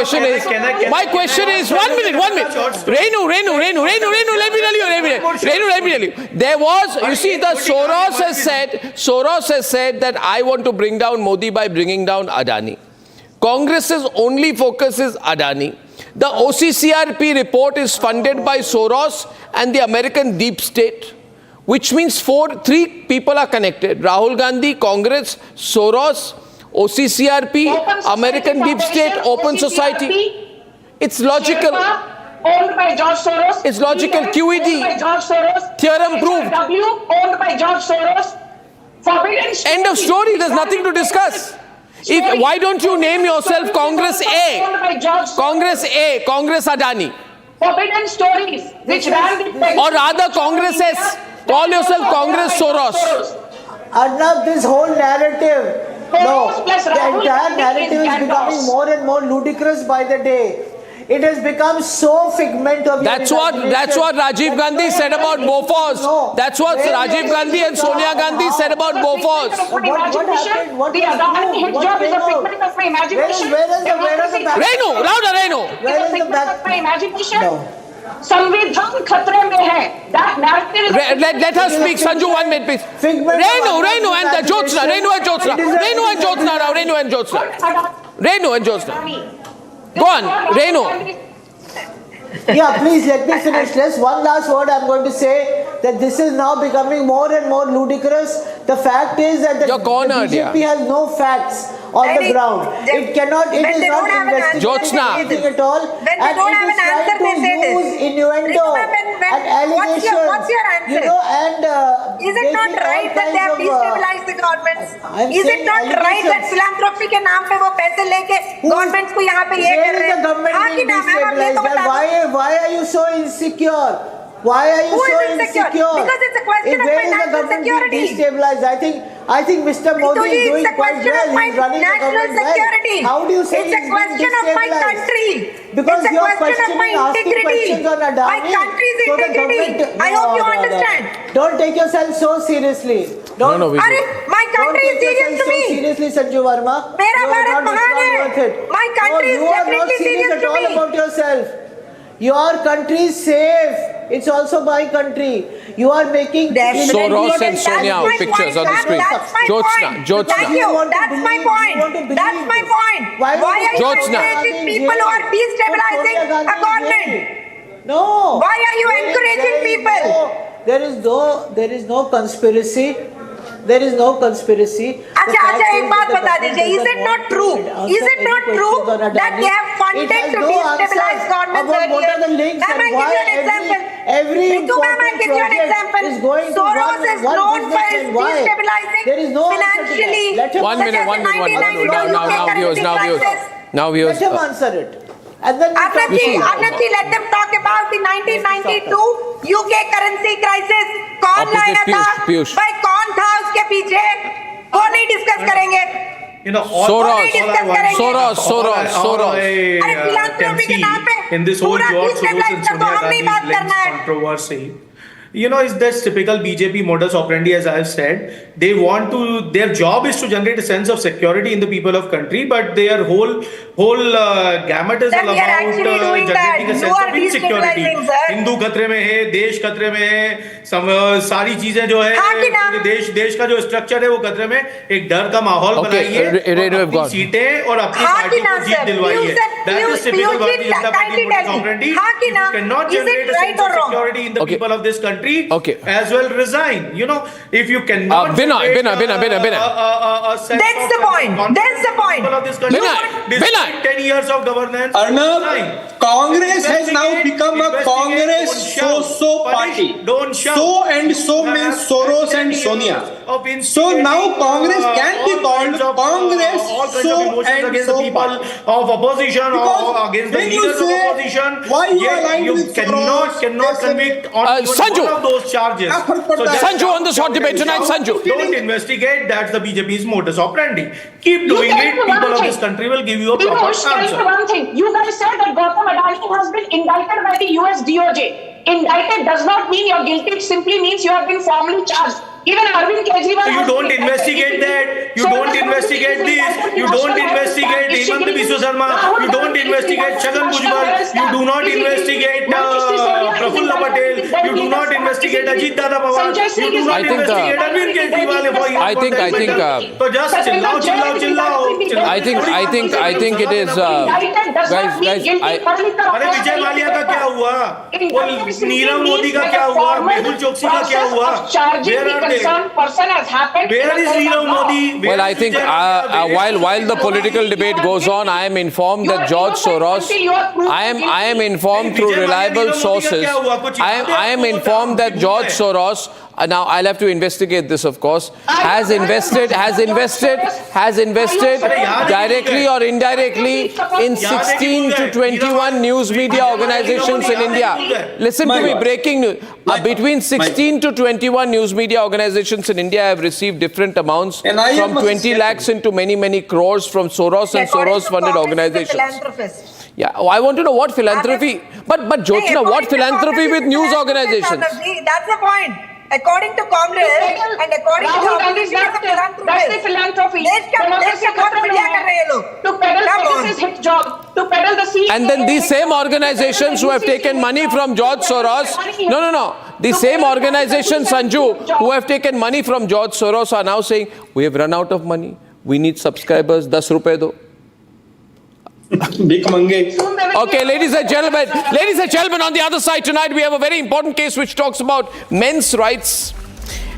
Renu, let me tell you. There was, you see, the Soros has said that I want to bring down Modi by bringing down Adani. Congress's only focus is Adani. The OCCRP report is funded by Soros and the American deep state, which means three people are connected. Rahul Gandhi, Congress, Soros, OCCRP, American deep state, Open Society. It's logical. Owned by George Soros. It's logical. QED. Owned by George Soros. Theorem proved. W owned by George Soros. Forbidden story. End of story. There's nothing to discuss. Why don't you name yourself Congress A? Congress Adani. Forbidden stories which ran the or rather Congress S. Call yourself Congress Soros. Arnab, this whole narrative, the entire narrative is becoming more and more ludicrous by the day. It has become so figment of That's what Rajiv Gandhi said about Bofors. That's what Rajiv Gandhi and Sonia Gandhi said about Bofors. What happened? What the Adani hit job is a figment of my imagination. Where is the back? Renu, louder Renu. Where is the back? Of my imagination. No. संविधान खतरे में है. That narrative is let her speak. Sanju, 1 minute, please. Renu and Jyotsna. Renu and Jyotsna. Go on, Renu. Yeah, please let me finish. Just one last word I'm going to say, that this is now becoming more and more ludicrous. The fact is that the BJP has no facts on the ground. It cannot, it is not investigating anything at all. When they don't have an answer, they say this. Innuendo and allegations. What's your answer? Is it not right that they have destabilized the governments? Is it not right that philanthropy के नाम पे वो पैसे लेके governments को यहाँ पे ये कर रहे हैं? हाँ कि ना मैम आप ये तो बता Why are you so insecure? Why are you so insecure? Because it's a question of my national security. Destabilized. I think Mr. Modi is doing quite well. He's running the government well. How do you say it's a question of my country? Because it's a question of my integrity. My country's integrity. I hope you understand. Don't take yourself so seriously. My country is serious to me. Seriously, Sanju Verma. मेरा भारत महान है. My country is definitely serious to me. You are not serious at all about yourself. Your country is safe. It's also my country. You are making Soros and Sonia pictures on the screen. Jyotsna. Thank you. That's my point. That's my point. Why are you encouraging people who are destabilizing a government? No. Why are you encouraging people? There is no conspiracy. There is no conspiracy. अच्छा एक बात बता दीजिए. Is it not true? Is it not true that they have funded to destabilize governments earlier? Ma'am, I give you an example. Ritu ma'am, I give you an example. Soros is known for his destabilizing financially. 1 minute. Now viewers. Let him answer it. And then Arnab ji, let them talk about the 1992 UK currency crisis. कौन लाया था? भाई कौन था उसके पीछे? वो नहीं डिस्कस करेंगे. all Soros. can see in this whole George Soros and Sonia Gandhi links controversy, is this typical BJP modus operandi, as I have said. They want to, their job is to generate a sense of security in the people of country, but their whole gamut is all about generating a sense of insecurity. Hindu खतरे में है, देश खतरे में है, सारी चीजें जो है, देश का जो स्ट्रक्चर है वो खतरे में, एक डर का माहौल बनाइए, अपनी सीटें और अपनी पार्टी को जीत दिलवाइए. That is typical Bharatiya Janata Party modus operandi. You cannot generate a sense of security in the people of this country. As well resign. If you cannot Binay. That's the point. Despite 10 years of governance, Arnab, Congress has now become a Congress so party. Don't shout. So and so means Soros and Sonia. So now Congress can be called Congress so and so people of opposition or against the leaders of opposition. Why you cannot convict on one of those charges. Sanju on the short debate tonight. Sanju, don't investigate. That's the BJP's modus operandi. Keep doing it. People of this country will give you a proper answer. One thing. You guys said that Gautam Adani has been indicted by the US DOJ. Indicted does not mean you're guilty. It simply means you have been formally charged. Even Arvind Kejriwal. So you don't investigate that. You don't investigate this. You don't investigate Hemant Biswa Sarma. You don't investigate Chhagan Bhujbal. You do not investigate Prafulla Patel. You do not investigate Ajit Dada Pawar. You do not investigate Arvind Kejriwal. I think. So just chill. I think it is. Guys. अरे विजय माल्या का क्या हुआ? नीरव मोदी का क्या हुआ? मेहुल चोकसी का क्या हुआ? Where is Nirav Modi? Well, I think while the political debate goes on, I am informed that George Soros. I am informed through reliable sources. I am informed that George Soros. Now I'll have to investigate this, of course. Has invested directly or indirectly in 16 to 21 news media organizations in India. Listen to me, breaking news. Between 16 to 21 news media organizations in India have received different amounts from 20 lakhs into many crores from Soros and Soros-funded organizations. Yeah, I want to know what philanthropy. But Jyotsna, what philanthropy with news organizations? That's the point. According to Congress and according to the opposition, that's the philanthropy. This is his job to peddle the seed. And then these same organizations who have taken money from George Soros, no. These same organizations, Sanju, who have taken money from George Soros are now saying, we have run out of money. We need subscribers. 10 rupees do. Okay, ladies and gentlemen, on the other side tonight we have a very important case which talks about men's rights,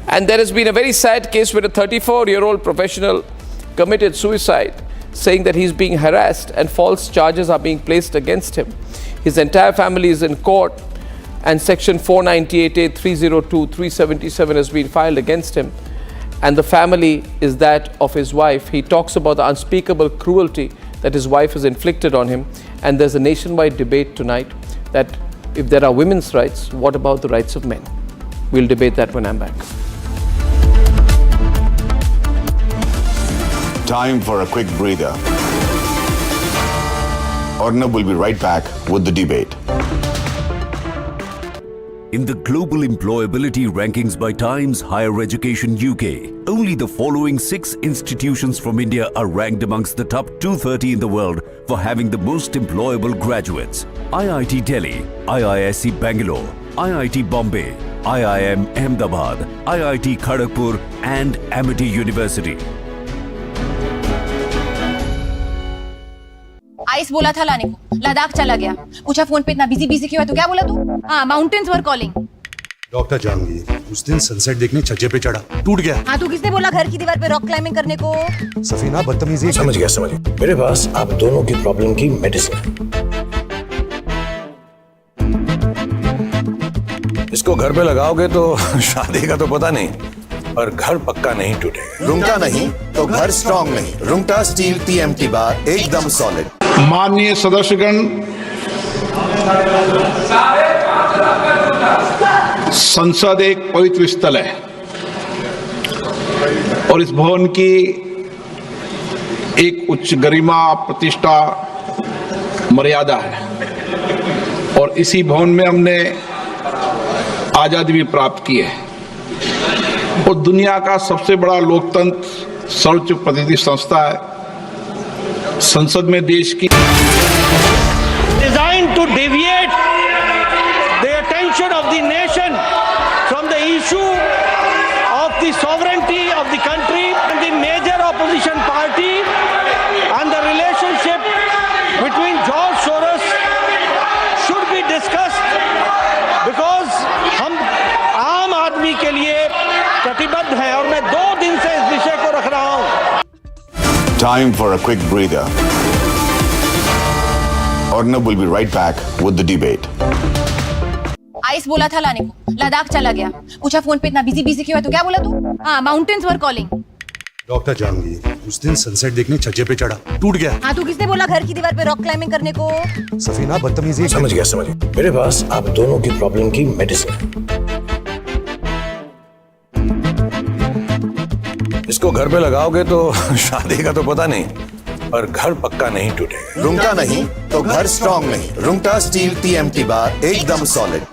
and there has been a very sad case where a 34-year-old professional committed suicide, saying that he's being harassed and false charges are being placed against him. His entire family is in court and section 498A, 302, 377 has been filed against him, and the family is that of his wife. He talks about the unspeakable cruelty that his wife has inflicted on him, and there's a nationwide debate tonight that if there are women's rights, what about the rights of men? We'll debate that when I'm back. Time for a quick breather. Arnab will be right back with the debate. In the global employability rankings by Times Higher Education UK, only the following 6 institutions from India are ranked amongst the top 230 in the world for having the most employable graduates. IIT Delhi, IISc Bangalore, IIT Bombay, IIM Ahmedabad, IIT Kharagpur and Amity University. Ice बोला था लाने को, लद्दाख चला गया, पूछा phone पे इतना busy क्यों है, तो क्या बोला तू? हाँ, माउंटेन्स वर कॉलिंग. डॉक्टर जहांगीर उस दिन सनसेट देखने छज्जे पे चढ़ा, टूट गया. हाँ, तो किसने बोला घर की दीवार पे रॉक क्लाइंबिंग करने को? सफीना बदतमीजी. समझ गया. मेरे पास आप दोनों की प्रॉब्लम की मेडिसिन है. इसको घर पे लगाओगे तो शादी का तो पता नहीं, पर घर पक्का नहीं टूटेगा. रुंगटा नहीं तो घर स्ट्रॉन्ग नहीं. रुंगटा स्टील TMT बार एकदम सॉलिड. माननीय सदस्यगण, संसद एक पवित्र स्थल है और इस भवन की एक उच्च गरिमा, प्रतिष्ठा, मर्यादा है और इसी भवन में हमने आजादी भी प्राप्त की है और दुनिया का सबसे बड़ा लोकतंत्र सर्वोच्च प्रतिनिधि संस्था है। संसद में देश की designed to deviate the attention of the nation from the issue of the sovereignty of the country and the major opposition party and the relationship between George Soros should be discussed because हम आम आदमी के लिए प्रतिबद्ध हैं और मैं 2 दिन से इस विषय को रख रहा हूं। Time for a quick breather. Arnab will be right back with the debate. Ice बोला था लाने को, लद्दाख चला गया, पूछा फोन पे इतना बिजी क्यों है, तो क्या बोला तू? हाँ, माउंटेन्स वर कॉलिंग। डॉक्टर जहांगीर उस दिन सनसेट देखने छज्जे पे चढ़ा, टूट गया। हाँ, तू किसने बोला घर की दीवार पे रॉक क्लाइंबिंग करने को? सफीना बदतमीजी। समझ गया। मेरे पास आप दोनों की प्रॉब्लम की मेडिसिन है। इसको घर पे लगाओगे तो शादी का तो पता नहीं, पर घर पक्का नहीं टूटेगा। रुंगटा नहीं तो घर स्ट्रॉन्ग नहीं। रुंगटा स्टील TMT बार एकदम solid.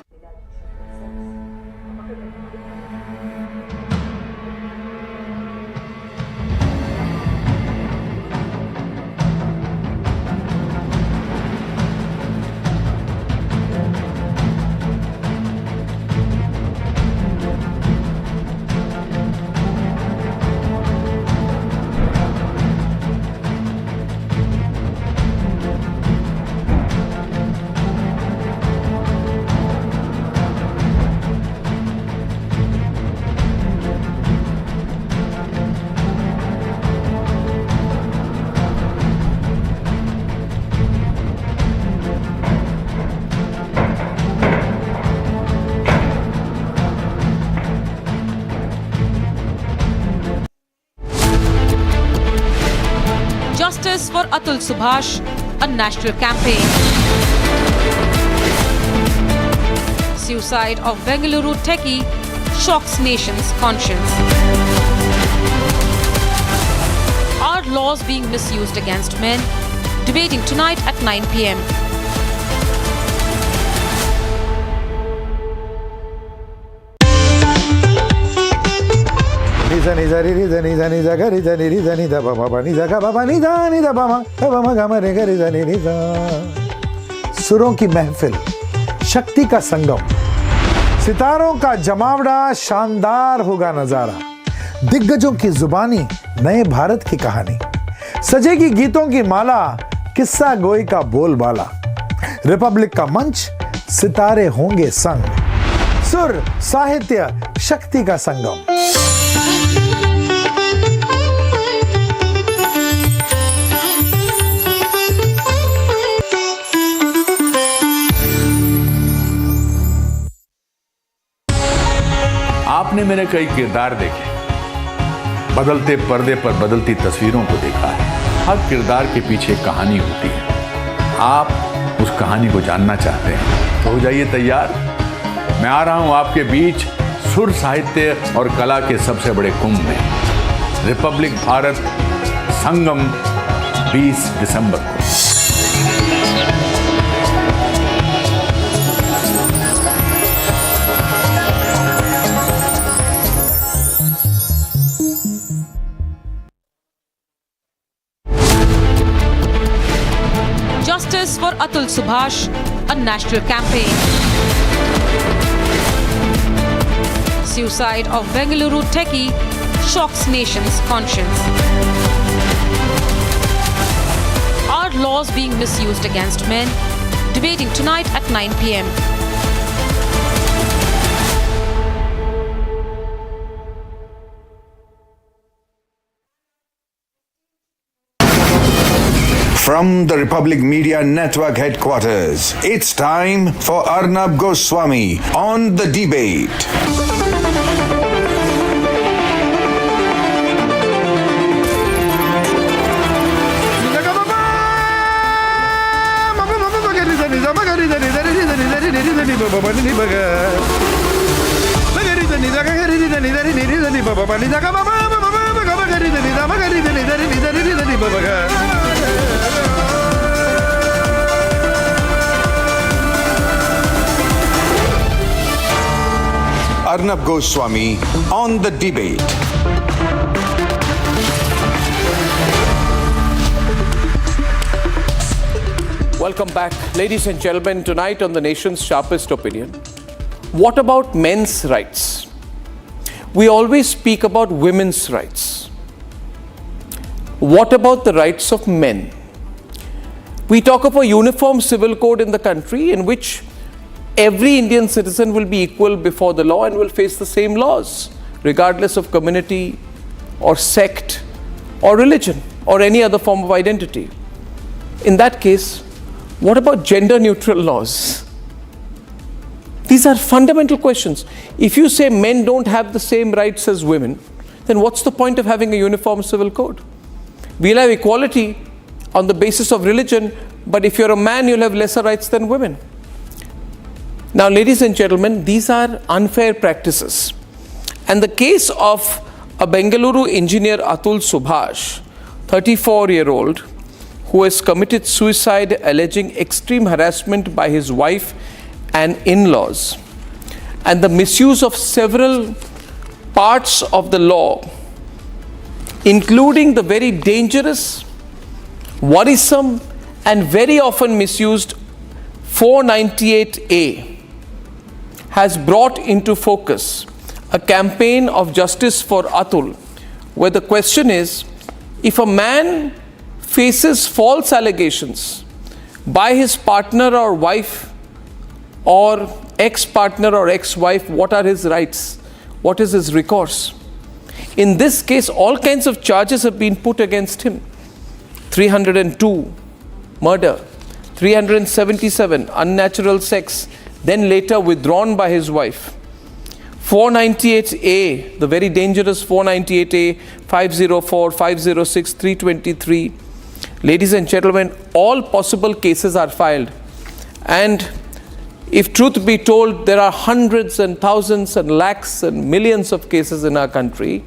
Justice for Atul Subhash, a national campaign. Suicide of Bengaluru techie shocks nation's conscience. Are laws being misused against men? Debating tonight at 9 p.m. सुरों की महफिल, शक्ति का संगम, सितारों का जमावड़ा, शानदार होगा नजारा। दिग्गजों की जुबानी, नए भारत की कहानी, सजेगी गीतों की माला, किस्सा गोई का बोलबाला। रिपब्लिक का मंच, सितारे होंगे संग, सुर, साहित्य, शक्ति का संगम। आपने मेरे कई किरदार देखे, बदलते पर्दे पर बदलती तस्वीरों को देखा है। हर किरदार के पीछे कहानी होती है। आप उस कहानी को जानना चाहते हैं तो हो जाइए तैयार। मैं आ रहा हूं आपके बीच सुर, साहित्य और कला के सबसे बड़े कुंभ में। रिपब्लिक भारत संगम 20 दिसंबर को। Justice for Atul Subhash, a national campaign. Suicide of Bengaluru techie shocks nation's conscience. Are laws being misused against men? Debating tonight at 9 p.m. From the Republic Media Network headquarters, it's time for Arnab Goswami on the debate. Arnab Goswami on the debate. Welcome back. Ladies and gentlemen, tonight on the nation's sharpest opinion, what about men's rights? We always speak about women's rights. What about the rights of men? We talk of a uniform civil code in the country in which every Indian citizen will be equal before the law and will face the same laws, regardless of community or sect or religion or any other form of identity. In that case, what about gender neutral laws? These are fundamental questions. If you say men don't have the same rights as women, then what's the point of having a uniform civil code? We'll have equality on the basis of religion, but if you're a man, you'll have lesser rights than women. Now, ladies and gentlemen, these are unfair practices. And the case of a Bengaluru engineer, Atul Subhash, 34-year-old, who has committed suicide alleging extreme harassment by his wife and in-laws, and the misuse of several parts of the law, including the very dangerous, worrisome, and very often misused 498A, has brought into focus a campaign of justice for Atul, where the question is, if a man faces false allegations by his partner or wife or ex-partner or ex-wife, what are his rights? What is his recourse? In this case, all kinds of charges have been put against him. 302, murder. 377, unnatural sex, then later withdrawn by his wife. 498A, the very dangerous 498A, 504, 506, 323. Ladies and gentlemen, all possible cases are filed. And if truth be told, there are hundreds and thousands and lakhs and millions of cases in our country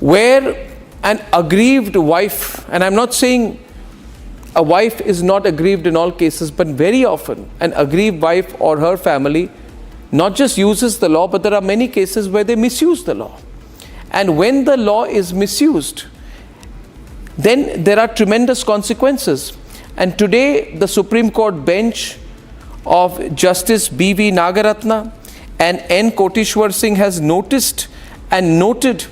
where an aggrieved wife, and I'm not saying a wife is not aggrieved in all cases, but very often an aggrieved wife or her family not just uses the law, but there are many cases where they misuse the law. And when the law is misused, then there are tremendous consequences. And today, the Supreme Court bench of Justice B.V. Nagaratna and N. Koteshwar Singh has noticed and noted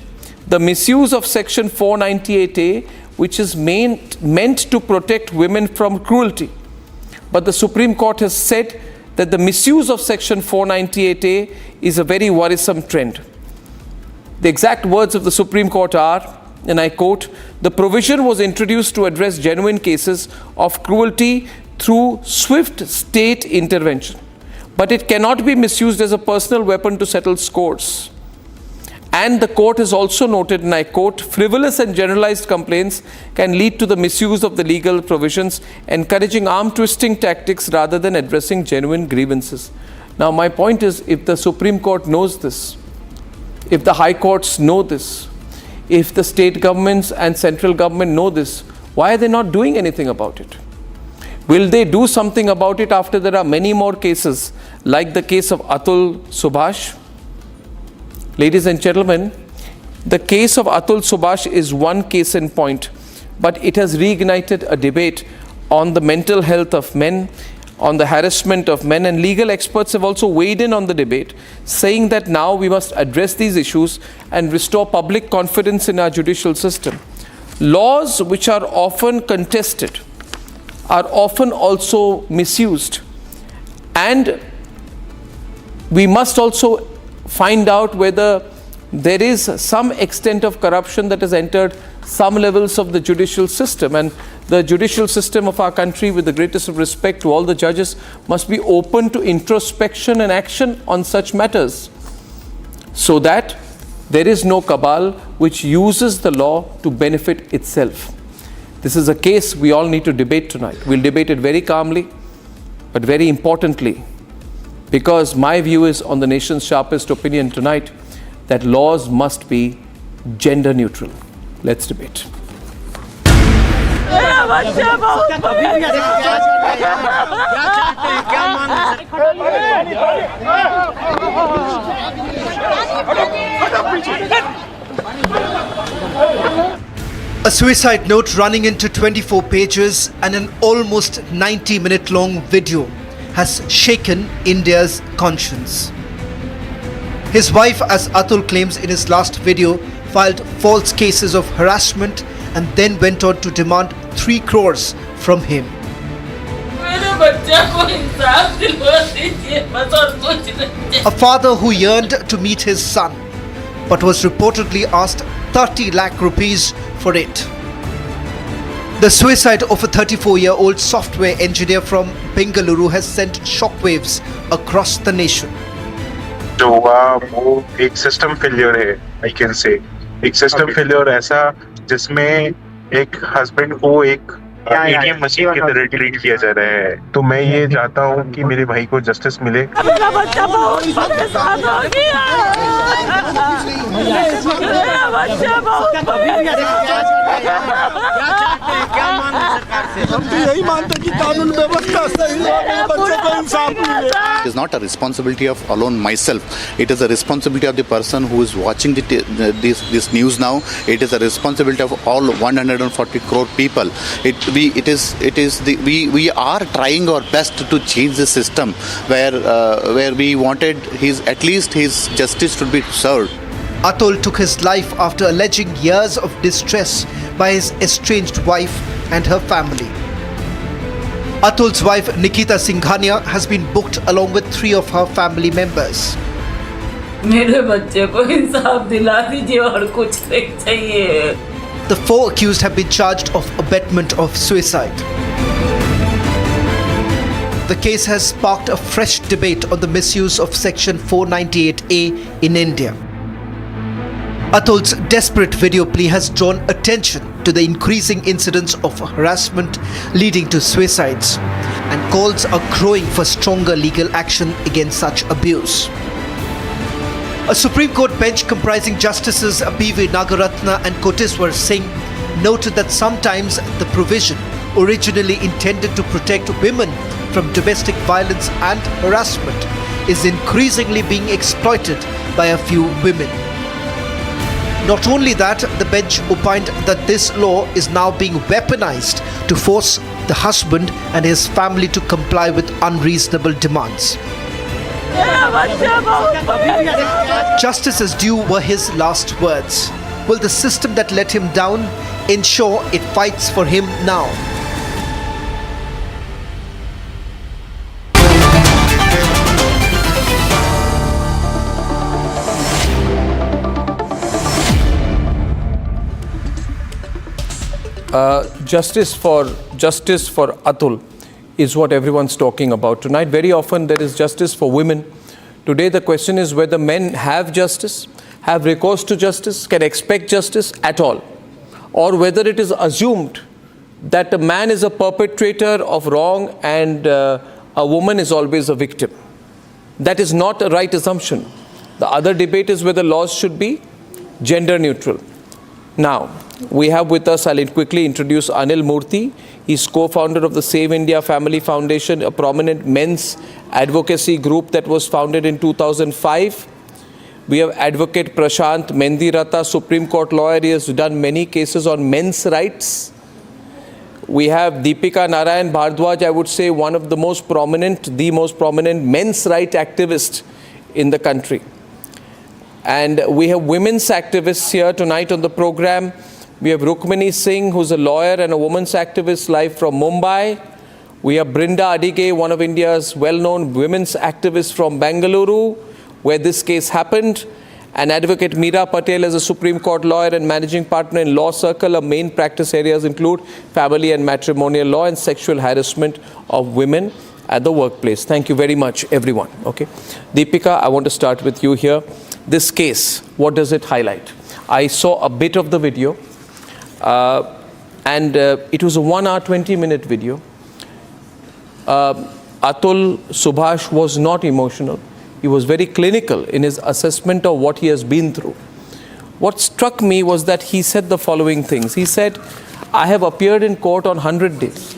the misuse of Section 498A, which is meant to protect women from cruelty. But the Supreme Court has said that the misuse of Section 498A is a very worrisome trend. The exact words of the Supreme Court are, and I quote, "The provision was introduced to address genuine cases of cruelty through swift state intervention, but it cannot be misused as a personal weapon to settle scores." And the court has also noted, and I quote, "Frivolous and generalized complaints can lead to the misuse of the legal provisions, encouraging arm-twisting tactics rather than addressing genuine grievances." Now, my point is, if the Supreme Court knows this, if the high courts know this, if the state governments and central government know this, why are they not doing anything about it? Will they do something about it after there are many more cases, like the case of Atul Subhash? Ladies and gentlemen, the case of Atul Subhash is one case in point, but it has reignited a debate on the mental health of men, on the harassment of men, and legal experts have also weighed in on the debate, saying that now we must address these issues and restore public confidence in our judicial system. Laws which are often contested are often also misused, and we must also find out whether there is some extent of corruption that has entered some levels of the judicial system. And the judicial system of our country, with the greatest of respect to all the judges, must be open to introspection and action on such matters, so that there is no cabal which uses the law to benefit itself. This is a case we all need to debate tonight. We'll debate it very calmly, but very importantly, because my view is on the nation's sharpest opinion tonight, that laws must be gender neutral? Let's debate. A suicide note running into 24 pages and an almost 90-minute long video has shaken India's conscience. His wife, as Atul claims in his last video, filed false cases of harassment and then went on to demand 3 crores from him. A father who yearned to meet his son but was reportedly asked 30 lakh rupees for it. The suicide of a 34-year-old software engineer from Bengaluru has sent shockwaves across the nation. जो हुआ वो एक system failure है, I can say एक system failure ऐसा जिसमें एक husband को एक एटीएम मशीन की तरह ट्रीट किया जा रहा है। तो मैं ये चाहता हूँ कि मेरे भाई को जस्टिस मिले। It is not a responsibility of alone myself. It is a responsibility of the person who is watching this news now. It is a responsibility of all 140 crore people. We are trying our best to change the system where we wanted at least his justice should be served. Atul took his life after alleging years of distress by his estranged wife and her family. Atul's wife Nikita Singhania has been booked along with 3 of her family members. The 4 accused have been charged of abetment of suicide. The case has sparked a fresh debate on the misuse of Section 498A in India. Atul's desperate video plea has drawn attention to the increasing incidence of harassment leading to suicides, and calls are growing for stronger legal action against such abuse. A Supreme Court bench comprising Justices B.V. Nagaratna and Koteswar Singh noted that sometimes the provision originally intended to protect women from domestic violence and harassment is increasingly being exploited by a few women. Not only that, the bench opined that this law is now being weaponized to force the husband and his family to comply with unreasonable demands. Justice's due were his last words. Will the system that let him down ensure it fights for him now? Justice for Atul is what everyone's talking about tonight. Very often there is justice for women. Today the question is whether men have justice, have recourse to justice, can expect justice at all, or whether it is assumed that a man is a perpetrator of wrong and a woman is always a victim. That is not a right assumption. The other debate is whether laws should be gender neutral. Now, we have with us, I'll quickly introduce Anil Murthy. He's co-founder of the Save India Family Foundation, a prominent men's advocacy group that was founded in 2005. We have Advocate Prashant Mendirata, Supreme Court lawyer. He has done many cases on men's rights. We have Deepika Narayan Bhardwaj, I would say one of the most prominent men's rights activists in the country. And we have women's activists here tonight on the program. We have Rukmini Singh, who's a lawyer and a women's activist live from Mumbai. We have Brinda Adige, one of India's well-known women's activists from Bengaluru, where this case happened. And Advocate Meera Patel is a Supreme Court lawyer and managing partner in Law Circle. Her main practice areas include family and matrimonial law and sexual harassment of women at the workplace. Thank you very much, everyone. Okay, Deepika, I want to start with you here. This case, what does it highlight? I saw a bit of the video, and it was a 1 hour, 20-minute video. Atul Subhash was not emotional. He was very clinical in his assessment of what he has been through. what struck me was that he said the following things. He said, I have appeared in court on 100 days.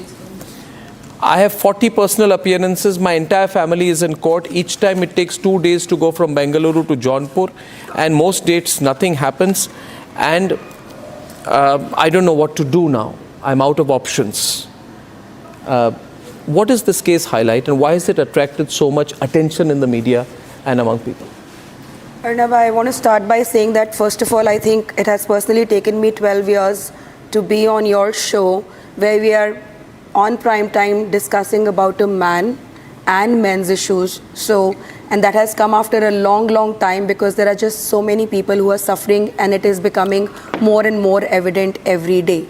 I have 40 personal appearances. My entire family is in court. Each time it takes 2 days to go from Bengaluru to Jaunpur, and most dates nothing happens. And I don't know what to do now. I'm out of options. What does this case highlight, and why has it attracted so much attention in the media and among people? Arnab, I want to start by saying that first of all, I think it has personally taken me 12 years to be on your show, where we are on prime time discussing about a man and men's issues. And that has come after a long time, because there are just so many people who are suffering, and it is becoming more and more evident every day.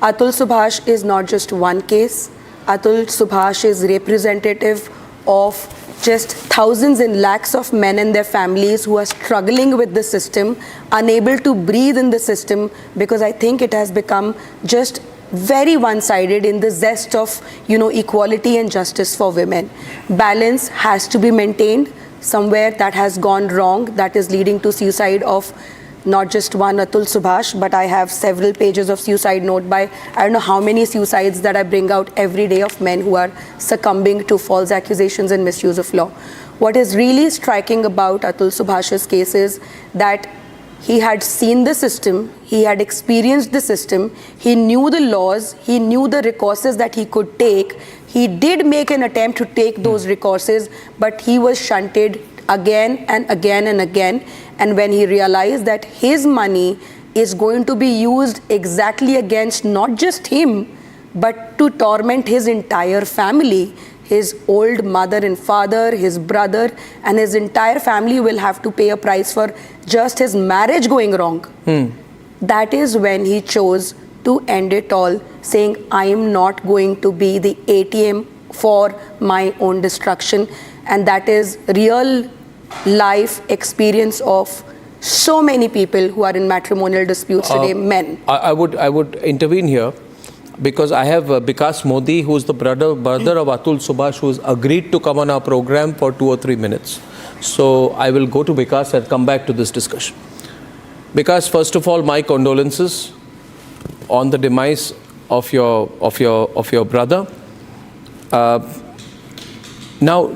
Atul Subhash is not just one case. Atul Subhash is representative of just thousands and lakhs of men and their families who are struggling with the system, unable to breathe in the system, because I think it has become just very one-sided in the zest of, equality and justice for women. Balance has to be maintained. Somewhere that has gone wrong. That is leading to suicide of not just one Atul Subhash, but I have several pages of suicide note by I don't know how many suicides that I bring out every day of men who are succumbing to false accusations and misuse of law. What is really striking about Atul Subhash's case is that he had seen the system, he had experienced the system, he knew the laws, he knew the recourses that he could take. He did make an attempt to take those recourses, but he was shunted again and again and again. And when he realized that his money is going to be used exactly against not just him, but to torment his entire family, his old mother and father, his brother, and his entire family will have to pay a price for just his marriage going wrong. That is when he chose to end it all, saying, I am not going to be the ATM for my own destruction. And that is real life experience of so many people who are in matrimonial disputes today, men. I would intervene here, because I have Vikas Modi, who is the brother of Atul Subhash, who has agreed to come on our program for 2 or 3 minutes. So I will go to Vikas and come back to this discussion. Vikas, first of all, my condolences on the demise of your brother. Now,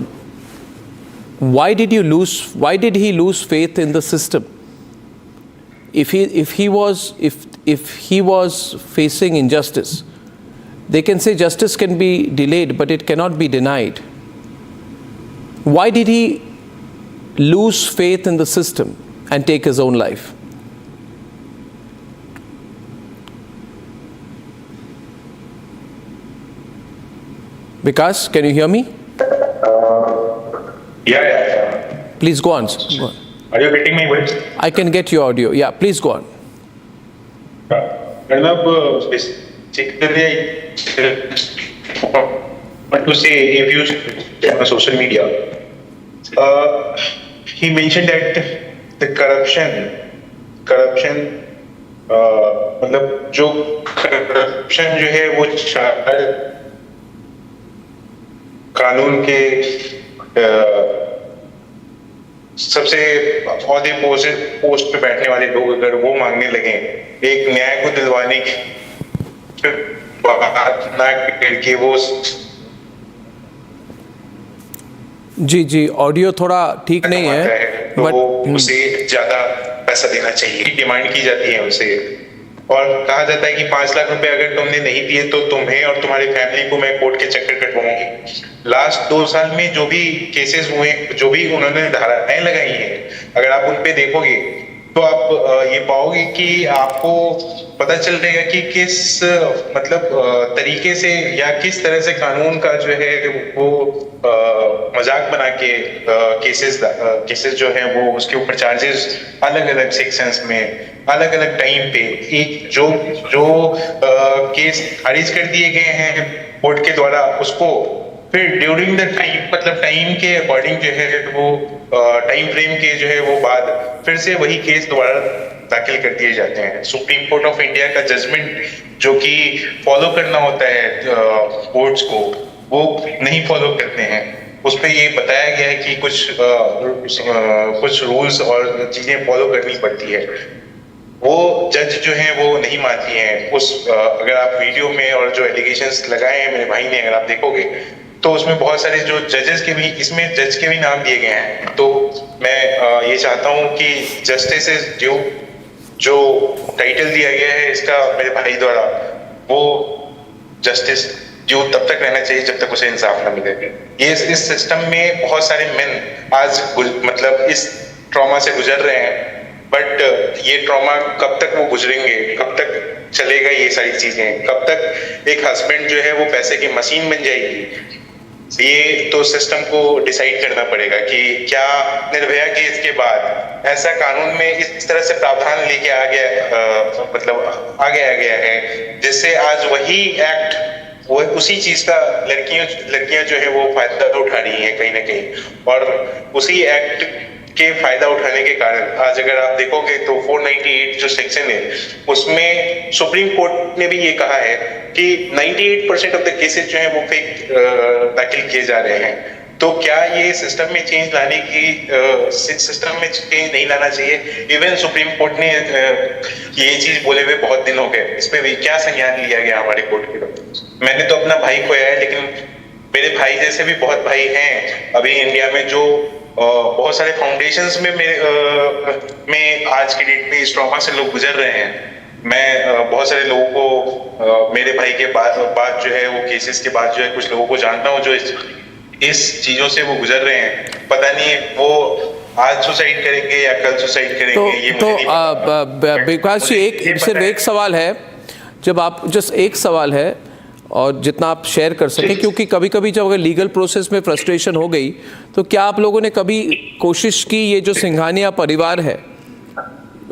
why did he lose faith in the system? If he was facing injustice, they can say justice can be delayed, but it cannot be denied. Why did he lose faith in the system and take his own life? Vikas, can you hear me? Yeah. Please go on. Are you getting my voice? I can get your audio. Yeah, please go on. Arnab, basically, what to say, if you on social media, he mentioned that the corruption, मतलब जो corruption जो है वो कानून के सबसे औहदे post पे बैठने वाले लोग अगर वो मांगने लगे एक न्याय को दिलवाने की वो जी ऑडियो थोड़ा ठीक नहीं है, तो उसे ज्यादा पैसा देना चाहिए डिमांड की जाती है उनसे, और कहा जाता है कि 5 लाख रुपए अगर तुमने नहीं दिए तो तुम्हें और तुम्हारी फैमिली को मैं कोर्ट के चक्कर कटवाऊंगी। लास्ट 2 साल में जो भी केसेस हुए, जो भी उन्होंने धाराएं लगाई हैं, अगर आप उन पे देखोगे तो आप ये पाओगे कि आपको पता चल जाएगा कि किस मतलब तरीके से या किस तरह से कानून का जो है वो मजाक बना के केसेस जो है वो उसके ऊपर चार्जेस अलग अलग सेक्शंस में अलग अलग टाइम पे एक जो केस खारिज कर दिए गए हैं कोर्ट के द्वारा उसको फिर ड्यूरिंग द टाइम मतलब टाइम के अकॉर्डिंग जो है वो टाइम फ्रेम के जो है वो बाद फिर से वही केस दोबारा दाखिल कर दिए जाते हैं। सुप्रीम कोर्ट ऑफ इंडिया का जजमेंट जो कि फॉलो करना होता है कोर्ट्स को वो नहीं फॉलो करते हैं। उस पर ये बताया गया है कि कुछ रूल्स और चीजें फॉलो करनी पड़ती है। वो जज जो हैं वो नहीं मानती हैं उस अगर आप वीडियो में और जो एलिगेशंस लगाए हैं मेरे भाई ने, अगर आप देखोगे तो उसमें बहुत सारे जो जजेस के भी, इसमें जज के भी नाम दिए गए हैं। तो मैं ये चाहता हूँ कि जस्टिस इज ड्यू, जो टाइटल दिया गया है इसका मेरे भाई द्वारा, वो जस्टिस ड्यू तब तक रहना चाहिए जब तक उसे इंसाफ न मिले। ये इस सिस्टम में बहुत सारे मेन आज मतलब इस ट्रॉमा से गुजर रहे हैं, बट ये ट्रॉमा कब तक वो गुजरेंगे, कब तक चलेगा ये सारी चीजें, कब तक एक हस्बैंड जो है वो पैसे की मशीन बन जाएगी, ये तो सिस्टम को डिसाइड करना पड़ेगा कि क्या निर्भया केस के बाद ऐसा कानून में इस तरह से प्रावधान लेके आ गया, मतलब आगे आ गया है जिससे आज वही एक्ट, वो उसी चीज का लड़कियां जो है वो फायदा उठा रही हैं कहीं ना कहीं, और उसी एक्ट के फायदा उठाने के कारण आज अगर आप देखोगे तो 498 जो सेक्शन है उसमें सुप्रीम कोर्ट ने भी ये कहा है कि 98% ऑफ द केसेस जो है वो फेक दाखिल किए जा रहे हैं। तो क्या ये सिस्टम में चेंज लाने की, सिस्टम में चेंज नहीं लाना चाहिए? इवन सुप्रीम कोर्ट ने ये चीज बोले हुए बहुत दिन हो गए, इस पे भी क्या संज्ञान लिया गया हमारे कोर्ट के द्वारा? मैंने तो अपना भाई खोया है, लेकिन मेरे भाई जैसे भी बहुत भाई हैं अभी इंडिया में जो बहुत सारे फाउंडेशंस में आज की डेट में इस ट्रॉमा से लोग गुजर रहे हैं। मैं बहुत सारे लोगों को मेरे भाई के बाद जो है वो केसेस के बाद जो है कुछ लोगों को जानता हूँ जो इस चीजों से वो गुजर रहे हैं। पता नहीं वो आज सुसाइड करेंगे या कल सुसाइड करेंगे, ये मुझे नहीं पता। विकास जी, सिर्फ एक सवाल है, जब आप जस्ट एक सवाल है और जितना आप शेयर कर सकें, क्योंकि कभी कभी जब अगर लीगल प्रोसेस में फ्रस्ट्रेशन हो गई तो क्या आप लोगों ने कभी कोशिश की, ये जो सिंघानिया परिवार है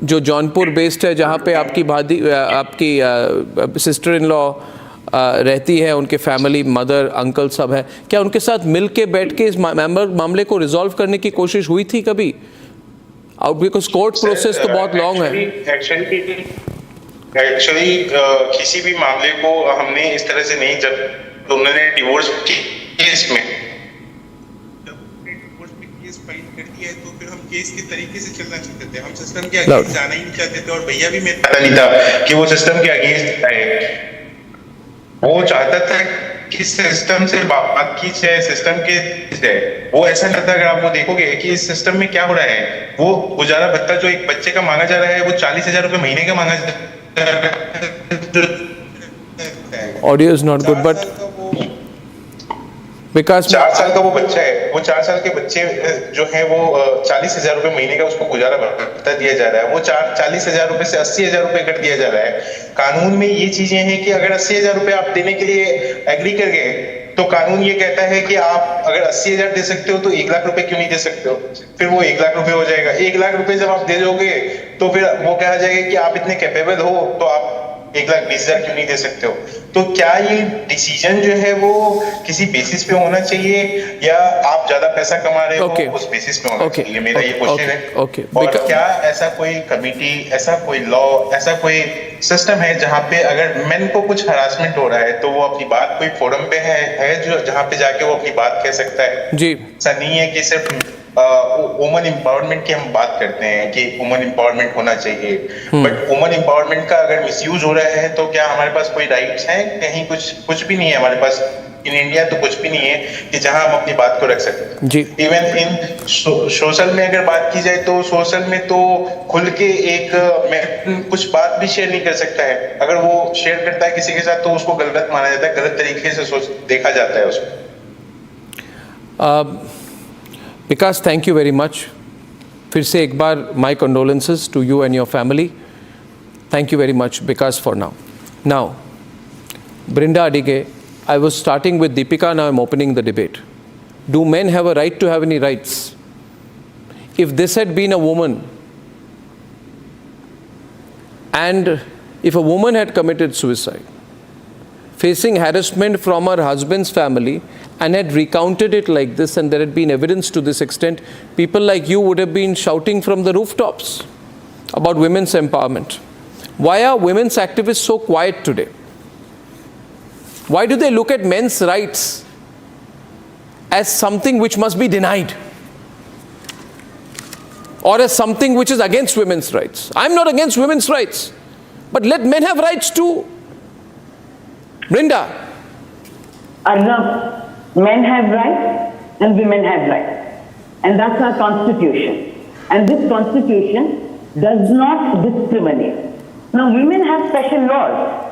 जो जौनपुर बेस्ड है, जहाँ पे आपकी सिस्टर इन लॉ रहती है, उनके फैमिली मदर अंकल सब है, क्या उनके साथ मिल के बैठ के इस मामले को रिजॉल्व करने की कोशिश हुई थी कभी? बिकॉज कोर्ट प्रोसेस तो बहुत लॉन्ग है। एक्चुअली किसी भी मामले को हमने इस तरह से नहीं, जब उन्होंने डिवोर्स केस में फाइल कर दिया है तो फिर हम केस के तरीके से चलना चाहते थे, हम सिस्टम के अगेंस्ट जाना ही नहीं चाहते थे, और भैया भी मेरे पता नहीं था कि वो सिस्टम के अगेंस्ट आए। वो चाहता था कि सिस्टम से बात की जाए, सिस्टम के है वो ऐसा नहीं था। अगर आप वो देखोगे कि इस सिस्टम में क्या हो रहा है, वो गुजारा भत्ता जो एक बच्चे का मांगा जा रहा है वो 40,000 रुपए महीने का मांगा जा रहा है। Audio is not good, but Vikas 4 साल का वो बच्चा है, वो 4 साल के बच्चे जो है वो 40,000 रुपए महीने का उसको गुजारा भत्ता दिया जा रहा है, वो 40,000 रुपए से 80,000 रुपए कर दिया जा रहा है। कानून में ये चीजें हैं कि अगर 80,000 रुपए आप देने के लिए एग्री कर गए तो कानून ये कहता है कि आप अगर 80,000 दे सकते हो तो 1 लाख रुपए क्यों नहीं दे सकते हो? फिर वो 1 लाख रुपए हो जाएगा। 1 लाख रुपए जब आप दे दोगे तो फिर वो कहा जाएगा कि आप इतने कैपेबल हो तो आप 1,20,000 क्यों नहीं दे सकते हो? तो क्या ये डिसीजन जो है वो किसी बेसिस पे होना चाहिए या आप ज्यादा पैसा कमा रहे हो उस बेसिस पे होना चाहिए? मेरा ये क्वेश्चन है। और क्या ऐसा कोई कमिटी, ऐसा कोई लॉ, ऐसा कोई सिस्टम है जहाँ पे अगर मेन को कुछ हरासमेंट हो रहा है तो वो अपनी बात कोई फोरम पे है जो जहाँ पे जाके वो अपनी बात कह सकता है? जी, ऐसा नहीं है कि सिर्फ वुमन एम्पावरमेंट की हम बात करते हैं कि वुमन एम्पावरमेंट होना चाहिए, बट वुमन एम्पावरमेंट का अगर मिसयूज हो रहा है तो क्या हमारे पास कोई राइट्स हैं? कहीं कुछ भी नहीं है हमारे पास। इन इंडिया तो कुछ भी नहीं है कि जहां हम अपनी बात को रख सकते। जी, इवन इन सोशल में अगर बात की जाए तो सोशल में तो खुल के एक मैं कुछ बात भी शेयर नहीं कर सकता है। अगर वो शेयर करता है किसी के साथ तो उसको गलत माना जाता है, गलत तरीके से देखा जाता है उसको। Vikas, thank you very much. फिर से एक बार my condolences to you and your family. Thank you very much Vikas for now Brinda Adige, I was starting with Deepika, now I'm opening the debate. Do men have a right to have any rights? If this had been a woman, and if a woman had committed suicide, facing harassment from her husband's family, and had recounted it like this, and there had been evidence to this extent, people like you would have been shouting from the rooftops about women's empowerment. Why are women's activists so quiet today? Why do they look at men's rights as something which must be denied? or as something which is against women's rights. I'm not against women's rights, but let men have rights too. Brinda. Arnab, men have rights and women have rights. And that's our constitution. And this constitution does not discriminate. Now, women have special laws.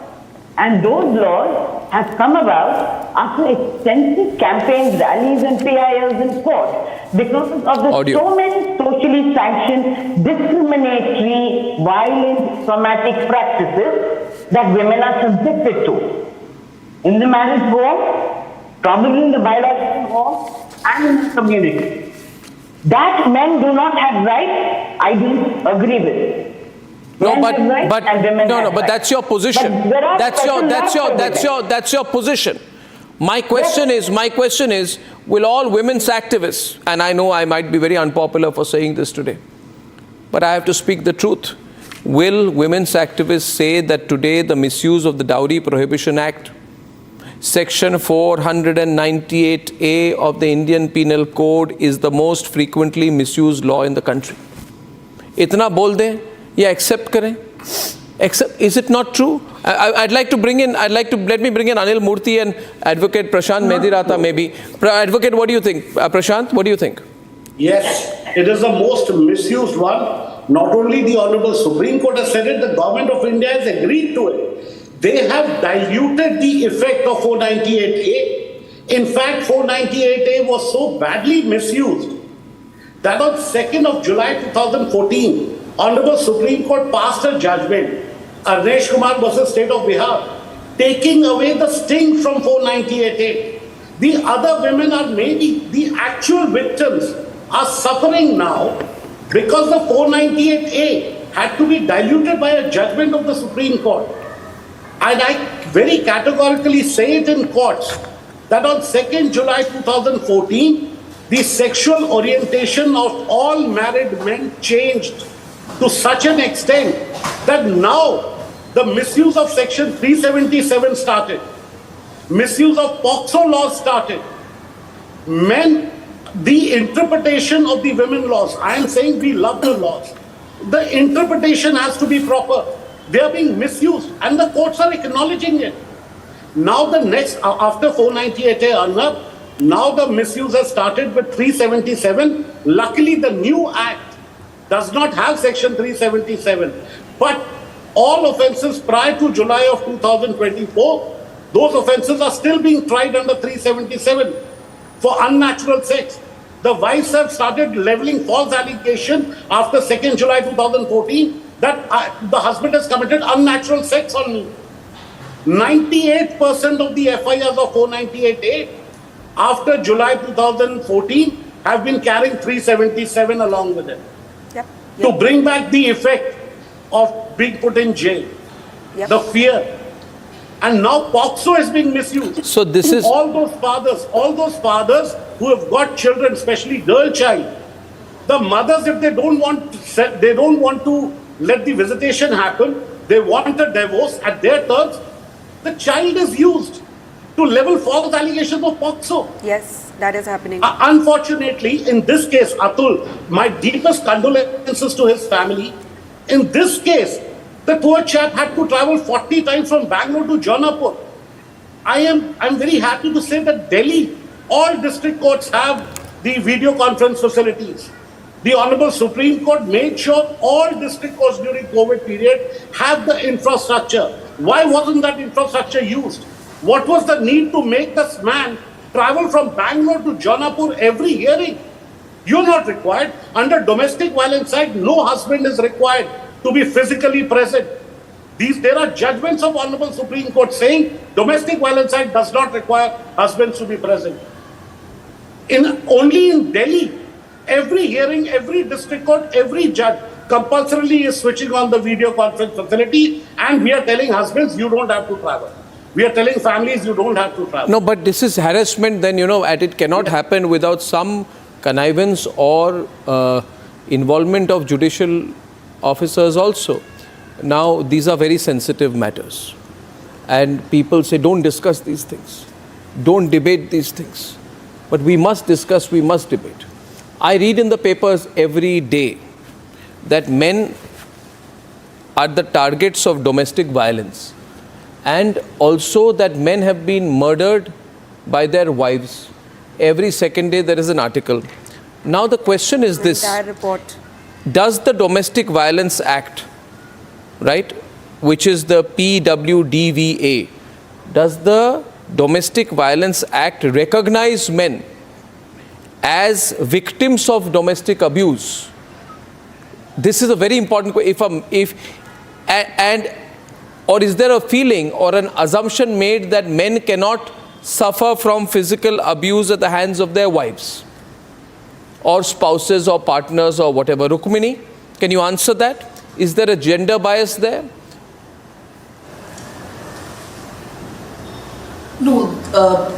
And those laws have come about after extensive campaigns, rallies and PILs in court because of the so many socially sanctioned, discriminatory, violent, traumatic practices that women are subjected to. In the marriage home, probably in the biological home, and in the community. That men do not have rights, I don't agree with. No, but that's your position. That's your position. My question is, will all women's activists, and I know I might be very unpopular for saying this today, but I have to speak the truth. Will women's activists say that today the misuse of the Dowry Prohibition Act, Section 498A of the Indian Penal Code is the most frequently misused law in the country? Itna bol de? Yeah, accept kare. Accept. Is it not true? Let me bring in Anil Murthy and Advocate Prashant Medirata maybe. Advocate, what do you think? Prashant, what do you think? Yes, it is the most misused one. Not only the Honorable Supreme Court has said it, the Government of India has agreed to it. They have diluted the effect of 498A. In fact, 498A was so badly misused that on 2nd of July 2014, Honorable Supreme Court passed a judgment, Arnab versus State of Bihar, taking away the sting from 498A. The other women are maybe the actual victims are suffering now because the 498A had to be diluted by a judgment of the Supreme Court. And I very categorically say it in courts that on 2nd July 2014, the sexual orientation of all married men changed to such an extent that now the misuse of Section 377 started. Misuse of POCSO laws started. Men, the interpretation of the women laws, I am saying we love the laws. The interpretation has to be proper. They are being misused and the courts are acknowledging it. Now the next, after 498A, Arnab, now the misuse has started with 377. Luckily, the new act does not have Section 377. But all offences prior to July of 2024, those offences are still being tried under 377 for unnatural sex. The wives have started levelling false allegation after 2nd July 2014 that the husband has committed unnatural sex on me. 98% of the FIRs of 498A after July 2014 have been carrying 377 along with it. To bring back the effect of being put in jail, the fear. And now POCSO is being misused. So this is all those fathers who have got children, especially girl child. The mothers, if they don't want to let the visitation happen, they want a divorce at their terms, the child is used to level false allegations of POCSO. Yes, that is happening. Unfortunately, in this case, Atul, my deepest condolences to his family. In this case, the poor chap had to travel 40 times from Bangalore to Jaunpur. I'm very happy to say that Delhi, all district courts have the video conference facilities. The Honorable Supreme Court made sure all district courts during COVID period have the infrastructure. Why wasn't that infrastructure used? What was the need to make this man travel from Bangalore to Jaunpur every hearing? You're not required. Under Domestic Violence Act, no husband is required to be physically present. There are judgments of Honorable Supreme Court saying Domestic Violence Act does not require husbands to be present. Only in Delhi, every hearing, every district court, every judge compulsorily is switching on the video conference facility, and we are telling husbands, you don't have to travel. We are telling families, you don't have to travel. No, but this is harassment then, and it cannot happen without some connivance or involvement of judicial officers also. Now, these are very sensitive matters. And people say, don't discuss these things. Don't debate these things. But we must discuss, we must debate. I read in the papers every day that men are the targets of domestic violence, and also that men have been murdered by their wives. Every second day there is an article. Now the question is this: does the Domestic Violence Act, right, which is the PWDVA, does the Domestic Violence Act recognize men as victims of domestic abuse? This is a very important question. Or is there a feeling or an assumption made that men cannot suffer from physical abuse at the hands of their wives or spouses or partners or whatever? Rukmini, can you answer that? Is there a gender bias there? No,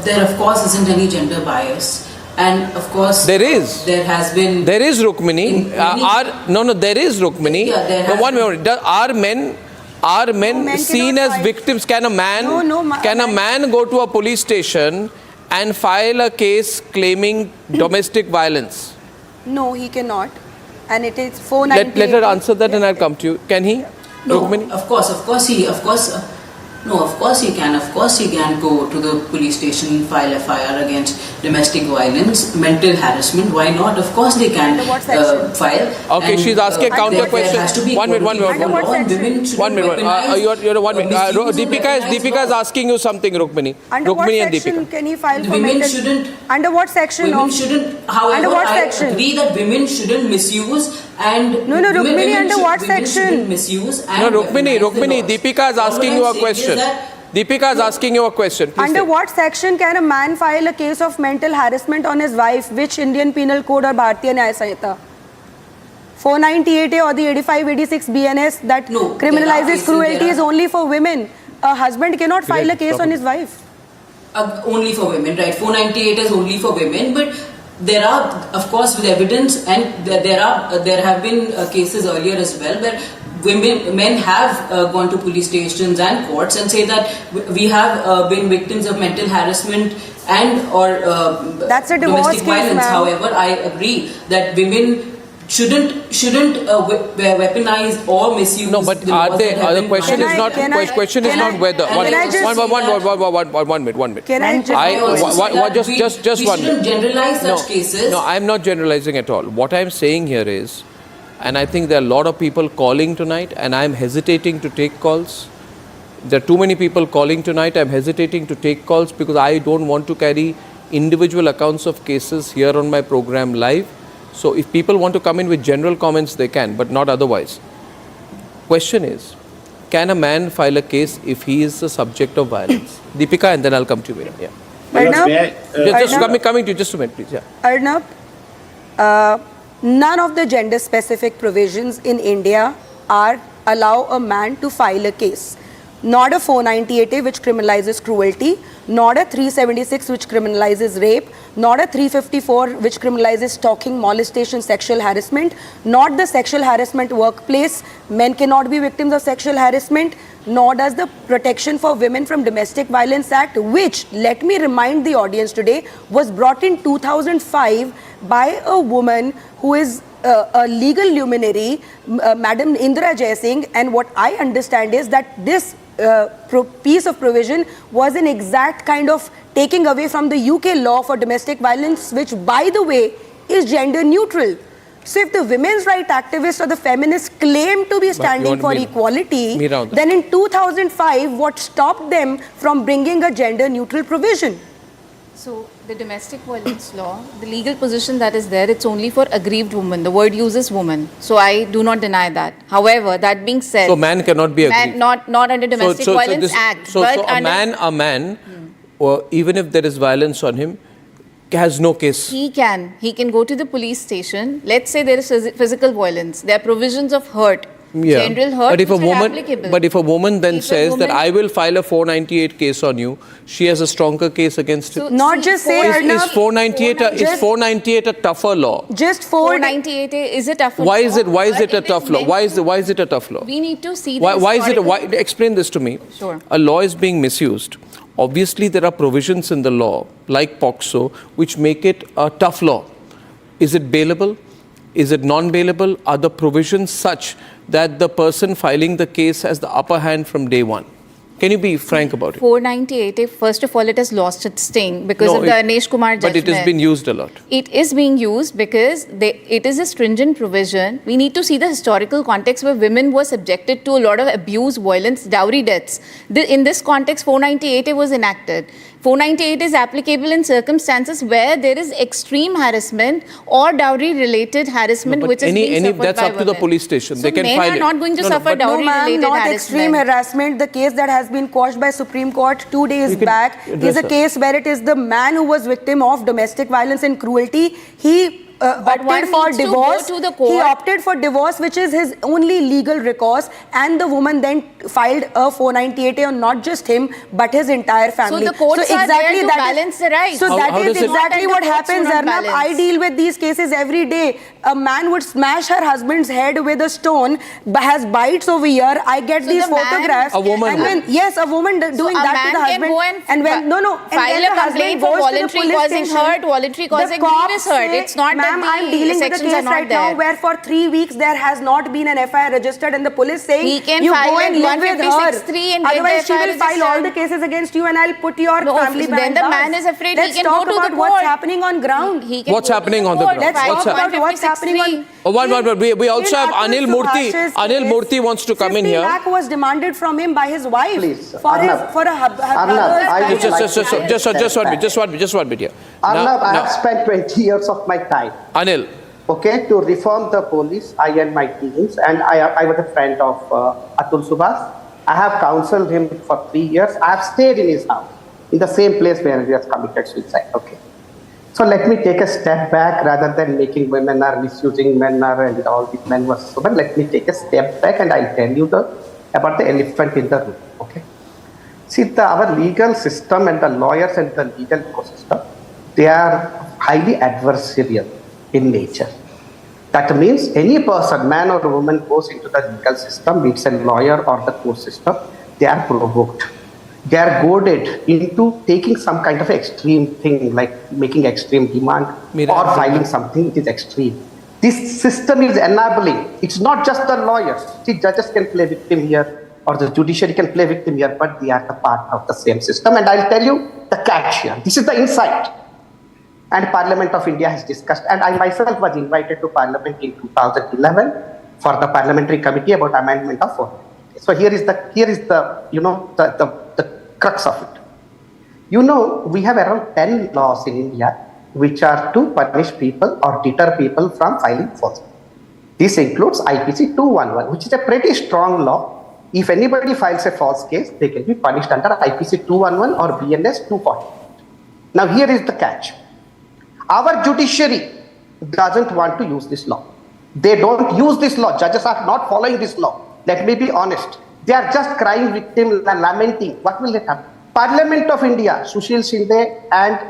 there of course isn't any gender bias. And of course, there is. There has been. There is, Rukmini. There is, Rukmini. Yeah, there has one minute. Are men seen as victims? Can a man go to a police station and file a case claiming domestic violence? No, he cannot. And it is 498. Let her answer that, and I'll come to you. Can he? No, Rukmini? of course he can. Of course he can go to the police station, file FIR against domestic violence, mental harassment. Why not? Of course they can file. Okay, she's asking a counter question. One minute. Deepika is asking you something, Rukmini. Under what section can he file for mental? Under what section? However, I agree that women shouldn't misuse and Rukmini, under what section? Rukmini, Deepika is asking you a question. Deepika is asking you a question. Under what section can a man file a case of mental harassment on his wife? Which Indian Penal Code or Bharatiya Nyaya Sanhita? 498A or the 8586 BNS that criminalizes cruelty is only for women. A husband cannot file a case on his wife. Only for women, right? 498 is only for women, but there are, of course, with evidence, and there have been cases earlier as well where men have gone to police stations and courts and say that we have been victims of mental harassment and or that's a divorce domestic violence. However, I agree that women shouldn't weaponize or misuse. No, but are they? The question is not. Question is not whether. One minute. Can I just we one shouldn't minute. generalize such cases. No, I'm not generalizing at all. What I'm saying here is, and I think there are a lot of people calling tonight, and I'm hesitating to take calls. There are too many people calling tonight. I'm hesitating to take calls because I don't want to carry individual accounts of cases here on my program live. So if people want to come in with general comments, they can, but not otherwise. Question is, can a man file a case if he is the subject of violence? Deepika, and then I'll come to you. Yeah. Arnab, coming to you, just a minute, please. Yeah. Arnab, none of the gender-specific provisions in India allow a man to file a case. Not a 498A which criminalizes cruelty, not a 376 which criminalizes rape, not a 354 which criminalizes stalking, molestation, sexual harassment, not the sexual harassment workplace. Men cannot be victims of sexual harassment, nor does the Protection for Women from Domestic Violence Act, which, let me remind the audience today, was brought in 2005 by a woman who is a legal luminary, Madam Indira Jaisingh, and what I understand is that this piece of provision was an exact kind of taking away from the UK law for domestic violence, which, by the way, is gender neutral. So if the women's rights activists or the feminists claim to be standing for equality, then in 2005, what stopped them from bringing a gender neutral provision? So the domestic violence law, the legal position that is there, it's only for aggrieved women. The word uses woman. So I do not deny that. However, that being said, so man cannot be aggrieved. Not under Domestic Violence Act. So a man, or even if there is violence on him, has no case. He can go to the police station. Let's say there is physical violence. There are provisions of hurt. General hurt, but if a woman then says that I will file a 498 case on you, she has a stronger case against it. Not just say is 498 a tougher law? Just 498 is a tougher law. Why is it a tough law? Why is it a tough law? We need to see explain this to me. Sure. A law is being misused. Obviously there are provisions in the law like POCSO which make it a tough law. Is it bailable? Is it non-bailable? Are the provisions such that the person filing the case has the upper hand from day one? Can you be frank about it? 498A, first of all, it has lost its sting because of the Anish Kumar judgment. But it has been used a lot. It is being used because it is a stringent provision. We need to see the historical context where women were subjected to a lot of abuse, violence, dowry deaths. In this context, 498A was enacted. 498 is applicable in circumstances where there is extreme harassment or dowry-related harassment, which is being suffered that's by up to the police station. So they can men file are not going to suffer dowry-related not harassment. extreme harassment. The case that has been quashed by Supreme Court 2 days back is a case where it is the man who was victim of domestic violence and cruelty. He opted for divorce. He opted for divorce, which is his only legal recourse, and the woman then filed a 498A on not just him but his entire family. So the courts are there to balance the rights. So that is exactly what happens, Arnab. I deal with these cases every day. A man would smash her husband's head with a stone, has bites over here. I get these photographs. A woman. Yes, a woman doing that to the husband. And when file a complaint for voluntary causing hurt, voluntary causing grievous hurt. It's not that I'm dealing with a case right now where for 3 weeks there has not been an FIR registered, and the police saying he can you file go and live with her. 156(3) and otherwise she get will file all the cases against you and I'll put your family behind then the bars. man is afraid Let's he can talk go to about the what's court. happening on ground. What's happening on the ground? Let's talk about what's happening on. We also have Anil Murthy. Anil Murthy wants to come in here. 50 lakh was demanded from him by his wife. Please, for Arnab. Just one bit here. Arnab, I have spent 20 years of my time. Anil. Okay, to reform the police, I and my teams, and I was a friend of Atul Subhas. I have counseled him for 3 years. I have stayed in his house, in the same place where he has committed suicide. Okay. So let me take a step back rather than making women are misusing men are and all these men was women. Let me take a step back and I'll tell you about the elephant in the room. Okay. See, our legal system and the lawyers and the legal ecosystem, they are highly adversarial in nature. That means any person, man or woman, goes into the legal system, meets a lawyer or the court system, they are provoked. They are goaded into taking some kind of extreme thing, like making extreme demand or filing something which is extreme. This system is enabling. It's not just the lawyers. See, judges can play victim here or the judiciary can play victim here, but they are the part of the same system. And I'll tell you the catch here. This is the insight. And Parliament of India has discussed, and I myself was invited to Parliament in 2011 for the Parliamentary Committee about amendment of 498. So here is the crux of it. You know, we have around 10 laws in India which are to punish people or deter people from filing false. This includes IPC 211, which is a pretty strong law. If anybody files a false case, they can be punished under IPC 211 or BNS 240. Now here is the catch. Our judiciary doesn't want to use this law. They don't use this law. Judges are not following this law. Let me be honest. They are just crying victim and lamenting. What will happen? Parliament of India, Sushil Shinde and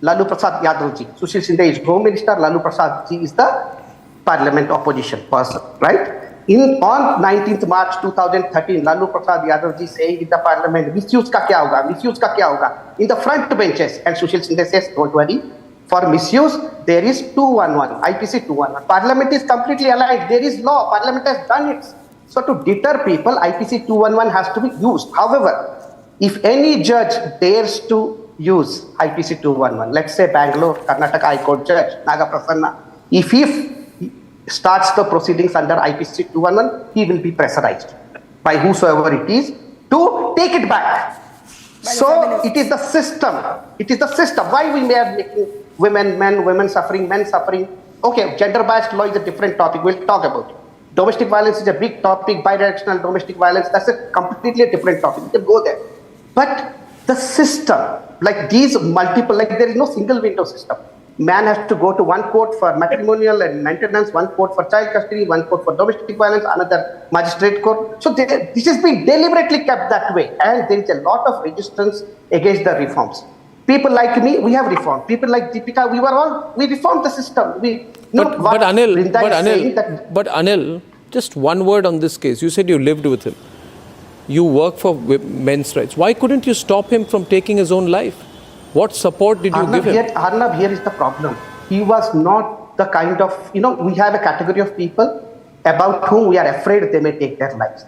Lalu Prasad Yadav ji. Sushil Shinde is Home Minister, Lalu Prasad ji is the Parliament opposition person, right? On 19th March 2013, Lalu Prasad Yadav ji saying in the Parliament, misuse ka kya hoga? Misuse ka kya hoga? In the front benches, and Sushil Shinde says, don't worry. For misuse, there is 211, IPC 211. Parliament is completely aligned. There is law. Parliament has done it. So to deter people, IPC 211 has to be used. However, if any judge dares to use IPC 211, let's say Bangalore, Karnataka High Court Judge, Naga Prasanna, if he starts the proceedings under IPC 211, he will be pressurized by whosoever it is to take it back. So it is the system. It is the system. Why we are making women, men, women suffering, men suffering. Okay, gender-biased law is a different topic. We'll talk about it. Domestic violence is a big topic. Bidirectional domestic violence, that's a completely different topic. We can go there. But the system, like these multiple, like there is no single window system. Man has to go to one court for matrimonial and maintenance, one court for child custody, one court for domestic violence, another magistrate court. So this has been deliberately kept that way. And there is a lot of resistance against the reforms. People like me, we have reformed. People like Deepika, we reformed the system. But Anil, just one word on this case. You said you lived with him. You work for men's rights. Why couldn't you stop him from taking his own life? What support did you give him? Arnab, here is the problem. He was not the kind of, we have a category of people about whom we are afraid they may take their lives.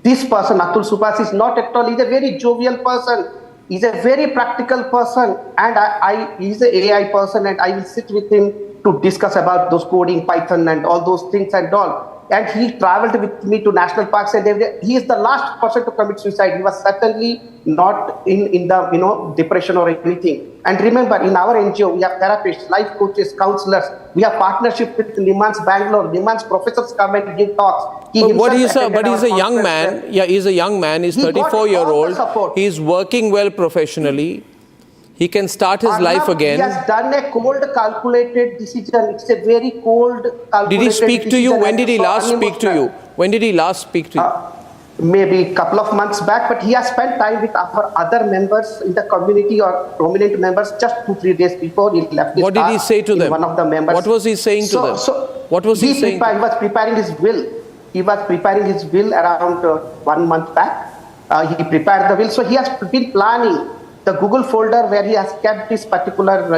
This person, Atul Subhas, is not at all. He's a very jovial person. He's a very practical person. And he's an AI person, and I will sit with him to discuss about those coding, Python, and all those things and all. And he traveled with me to national parks, and he is the last person to commit suicide. He was certainly not in the depression or anything. And remember, in our NGO, we have therapists, life coaches, counselors. We have partnership with Niman's Bangalore. Niman's professors come and give talks. But he's a young man. Yeah, he's a young man. He's 34-year-old. He's working well professionally. He can start his life again. He has done a cold, calculated decision. It's a very cold, calculated decision. Did he speak to you? When did he last speak to you? When did he last speak to you? Maybe a couple of months back, but he has spent time with our other members in the community or prominent members just 2-3 days before he left. What did he say to them? One of the members. What was he saying to them? What was he saying? He was preparing his will. He was preparing his will around 1 month back. He prepared the will. So he has been planning the Google folder where he has kept this particular,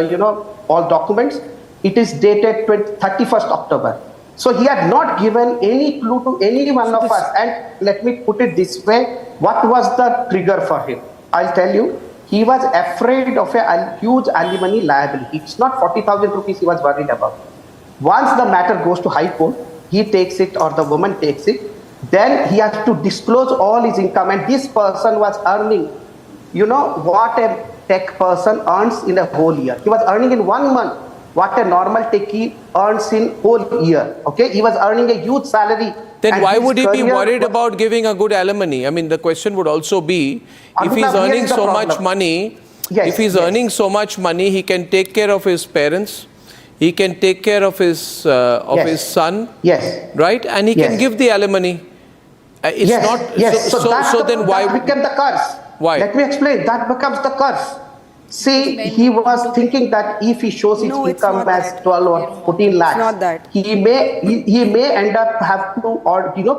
all documents. It is dated 31st October. So he had not given any clue to any one of us. And let me put it this way, what was the trigger for him? I'll tell you, he was afraid of a huge alimony liability. It's not 40,000 rupees he was worried about. Once the matter goes to High Court, he takes it or the woman takes it, then he has to disclose all his income. And this person was earning, what a tech person earns in a whole year. He was earning in 1 month what a normal techie earns in whole year. Okay, he was earning a huge salary. Then why would he be worried about giving a good alimony? I mean, the question would also be, if he's earning so much money, earning so much money, he can take care of his parents, he can take care of his son, right? And he can give the alimony. It's not. So then why became the curse? Why? Let me explain. That becomes the curse. See, he was thinking that if he shows his income as 12 or 14 lakhs, not that. he may end up have to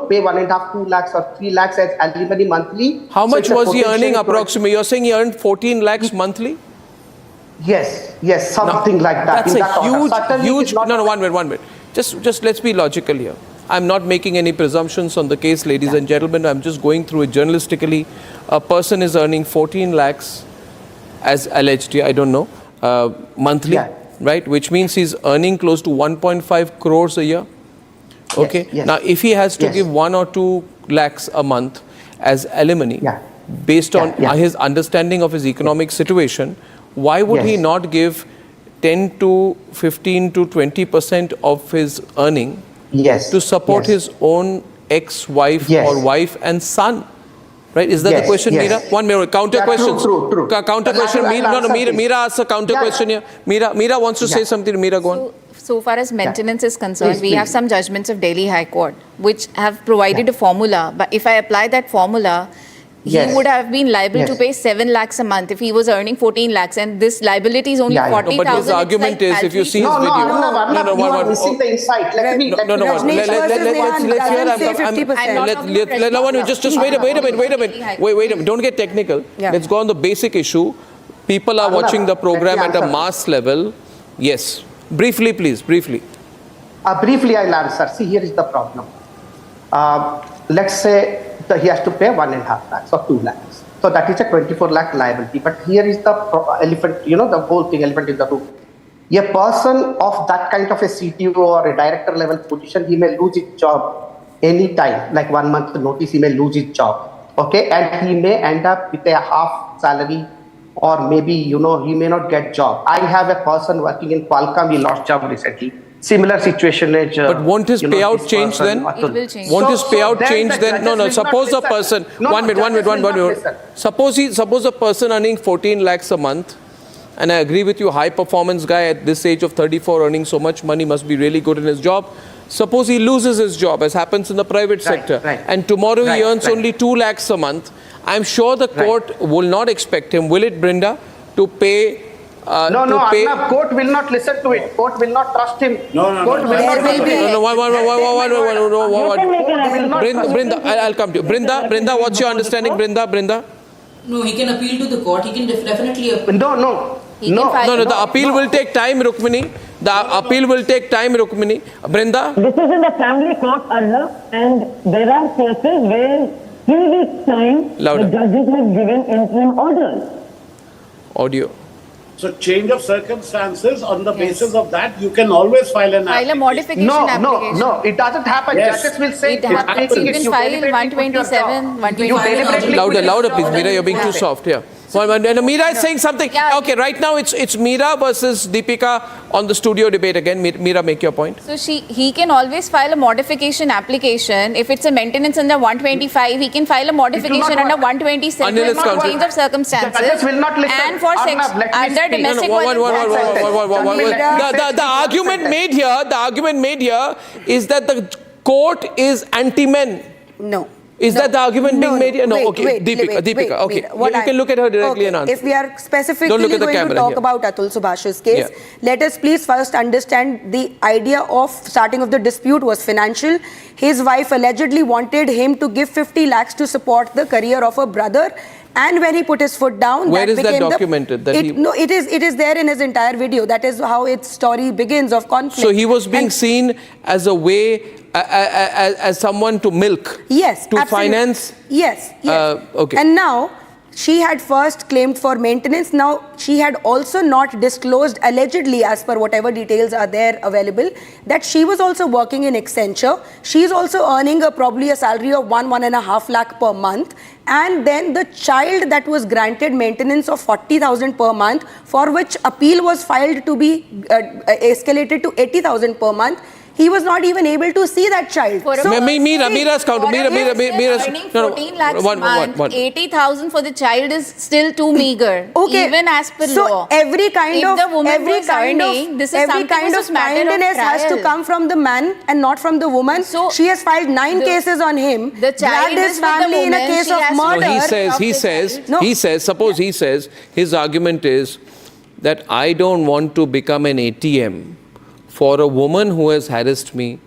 pay 1.5, 2 lakhs or 3 lakhs as alimony monthly. How much was he earning approximately? You're saying he earned 14 lakhs monthly? Yes, something like that. That's a huge. No, 1 minute. Just let's be logical here. I'm not making any presumptions on the case, ladies and gentlemen. I'm just going through it journalistically. A person is earning 14 lakhs as alleged here, I don't know, monthly, right? Which means he's earning close to 1.5 crores a year. Okay. Now, if he has to give 1 or 2 lakhs a month as alimony, based on his understanding of his economic situation, why would he not give 10 to 15 to 20% of his earning to support his own ex-wife or wife and son? Right? Is that the question, Meera? 1 minute. Counter questions. True. Counter question. Meera asks a counter question here. Meera wants to say something. Meera, go on. So far as maintenance is concerned, we have some judgments of Delhi High Court which have provided a formula. But if I apply that formula, he would have been liable to pay 7 lakhs a month if he was earning 14 lakhs, and this liability is only 40,000. No, but his argument is, if you see his video... You are missing the insight. Let's hear. Just wait a minute. Don't get technical. Let's go on the basic issue. People are watching the program at a mass level. Yes. Briefly, please. Briefly, I'll answer. See, here is the problem. Let's say he has to pay 1.5 lakhs or 2 lakhs. So that is a 24 lakh liability. But here is the elephant, the whole thing, elephant in the room. A person of that kind of a CTO or a director level position, he may lose his job any time, like 1 month notice, he may lose his job. Okay, and he may end up with a half salary, or maybe, he may not get job. I have a person working in Qualcomm, he lost job recently. Similar situation is... but won't his payout change then? It will change. Won't his payout change then? No. Suppose a person... One minute. Suppose a person earning 14 lakhs a month, and I agree with you, high performance guy at this age of 34 earning so much money must be really good in his job. Suppose he loses his job, as happens in the private sector, and tomorrow he earns only 2 lakhs a month. I'm sure the court will not expect him, will it, Brinda, to pay... Arnab, court will not listen to it. Court will not trust him. Brinda, I'll come to you. Brinda, what's your understanding, Brinda? No, he can appeal to the court. He can definitely appeal. No. The appeal will take time, Rukmini. The appeal will take time, Rukmini. Brinda? This is in the family court, Arnab, and there are cases where 3 weeks' time Louder. the judges have given interim orders. Audio. So change of circumstances, on the basis of that, you can always file an File a modification application. No, it doesn't happen. Yes. Judges will say It happens. You can file 127, 125. Louder, please. Meera, you're being too soft. Yeah. And Meera is saying something. Okay, right now it's Meera versus Deepika on the studio debate again. Meera, make your point. So he can always file a modification application. If it's a maintenance under 125, he can file a modification under 127 Anil is for counting. change of circumstances. The judges will not listen. And for Arnab, under domestic The argument made here is that the court is anti-men. No. Is that the argument being made here? No. Wait, Okay. wait, Deepika. wait, Okay. what You can look at her directly and answer. If we are specifically Don't look at the going to camera talk here. about Atul Subhash's case, Yeah. let us please first understand the idea of starting of the dispute was financial. His wife allegedly wanted him to give 50 lakhs to support the career of a brother. And when he put his foot down, Where is that became documented? It is there in his entire video. That is how its story begins of conflict. So he was being seen as a way, as someone to milk. Yes, to absolutely. finance. Yes. Okay. And now she had first claimed for maintenance. Now she had also not disclosed, allegedly, as per whatever details are there available, that she was also working in Accenture. She is also earning probably a salary of 1.5 lakh per month. And then the child that was granted maintenance of 40,000 per month, for which appeal was filed to be escalated to 80,000 per month. He was not even able to see that child. Meera's counter. Meera's earning 14 lakhs a month, 80,000 for the child is still too meager. Okay. Even as per so law. every kind If of the woman every was kind earning, of this is every something kind which of is matter of kindness has to trial. come from the man and not from the woman. So she has filed 9 cases on him. The child dragged his is with the family in a woman, case she of has to- murder. He says, his argument is that I don't want to become an ATM for a woman who has harassed me,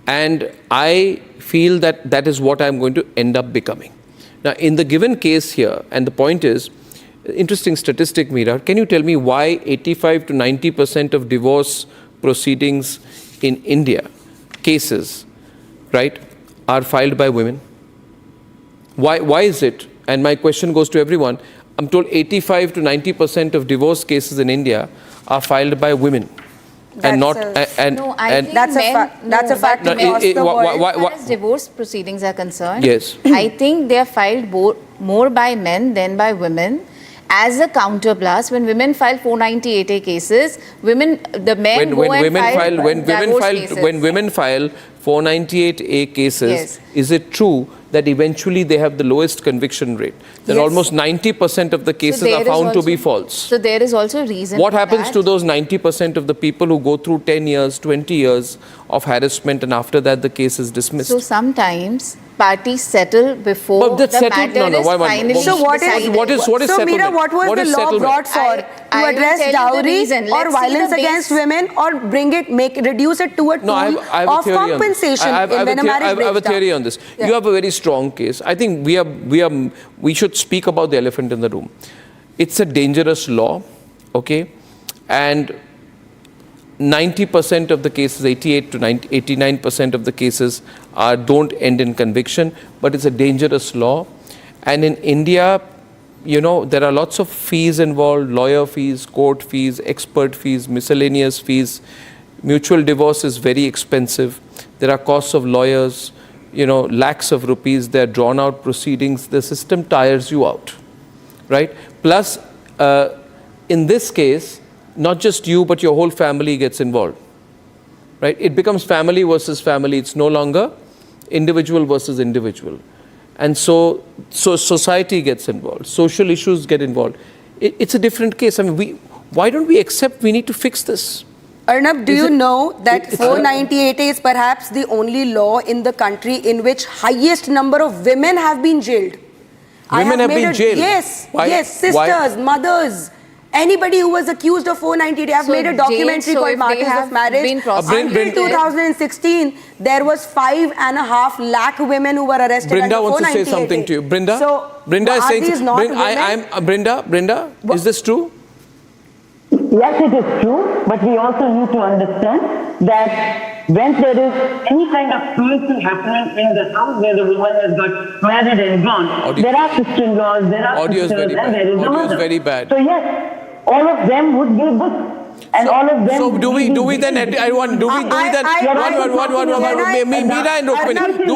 and I feel that that is what I'm going to end up becoming. Now, in the given case here, and the point is, interesting statistic, Meera, can you tell me why 85 to 90% of divorce proceedings in India, cases, right, are filed by women? Why is it? And my question goes to everyone. I'm told 85 to 90% of divorce cases in India are filed by women. And not No, I think that's men, a fact. That's a fact No, across the world. As far as divorce proceedings are concerned, Yes. I think they are filed more by men than by women. As a counterblast, when women file 498A cases, the men go and file divorce cases. When women file 498A cases, Yes. is it true that eventually they have the lowest conviction rate? That Yes. almost 90% of the cases there are is found to be also- false. So there is also a reason. What for happens that. to those 90% of the people who go through 10 years, 20 years of harassment, and after that the case is dismissed? So sometimes parties settle before But that's the settled- matter no, is why- finally So what is decided. what is so settlement? Meera, what was What the is law settlement? brought for? I To will address tell you the dowry reason. or Let's see violence the against base. women, or reduce it to a tool No, I have a of theory on this. compensation I have when a marriage I have a breaks down. theory on this. Yeah. You have a very strong case. I think we should speak about the elephant in the room. It's a dangerous law, okay? And 90% of the cases, 88 to 89% of the cases don't end in conviction, but it's a dangerous law. And in India, you know, there are lots of fees involved: lawyer fees, court fees, expert fees, miscellaneous fees. Mutual divorce is very expensive. There are costs of lawyers, you know, lakhs of rupees. There are drawn out proceedings. The system tires you out, right? Plus, in this case, not just you, but your whole family gets involved, right? It becomes family versus family. It's no longer individual versus individual. And so society gets involved. Social issues get involved. It's a different case. I mean, why don't we accept we need to fix this? Arnab, do you know that 498 is perhaps the only law in the country in which highest number of women have been jailed? Women have been jailed? Yes. Why? Yes, sisters, Why? Mothers. Anybody who was accused of 498, I've made a documentary called Martyrs of Marriage. Until 2016, there was 5.5 lakh women who were arrested. Brinda wants to say something to you. Brinda? So, Brinda is are saying these not women? Brinda, is this true? No, Yes, it is true, but we also need to understand that when there is any kind of cruelty happening in the house where the woman has got married and gone, there are sister-in-laws, there are sisters, and there is a mother. Very bad. So yes, all of them would be good. And all of them. So do we then? I want. Do we then? Meera and Rukmini. Do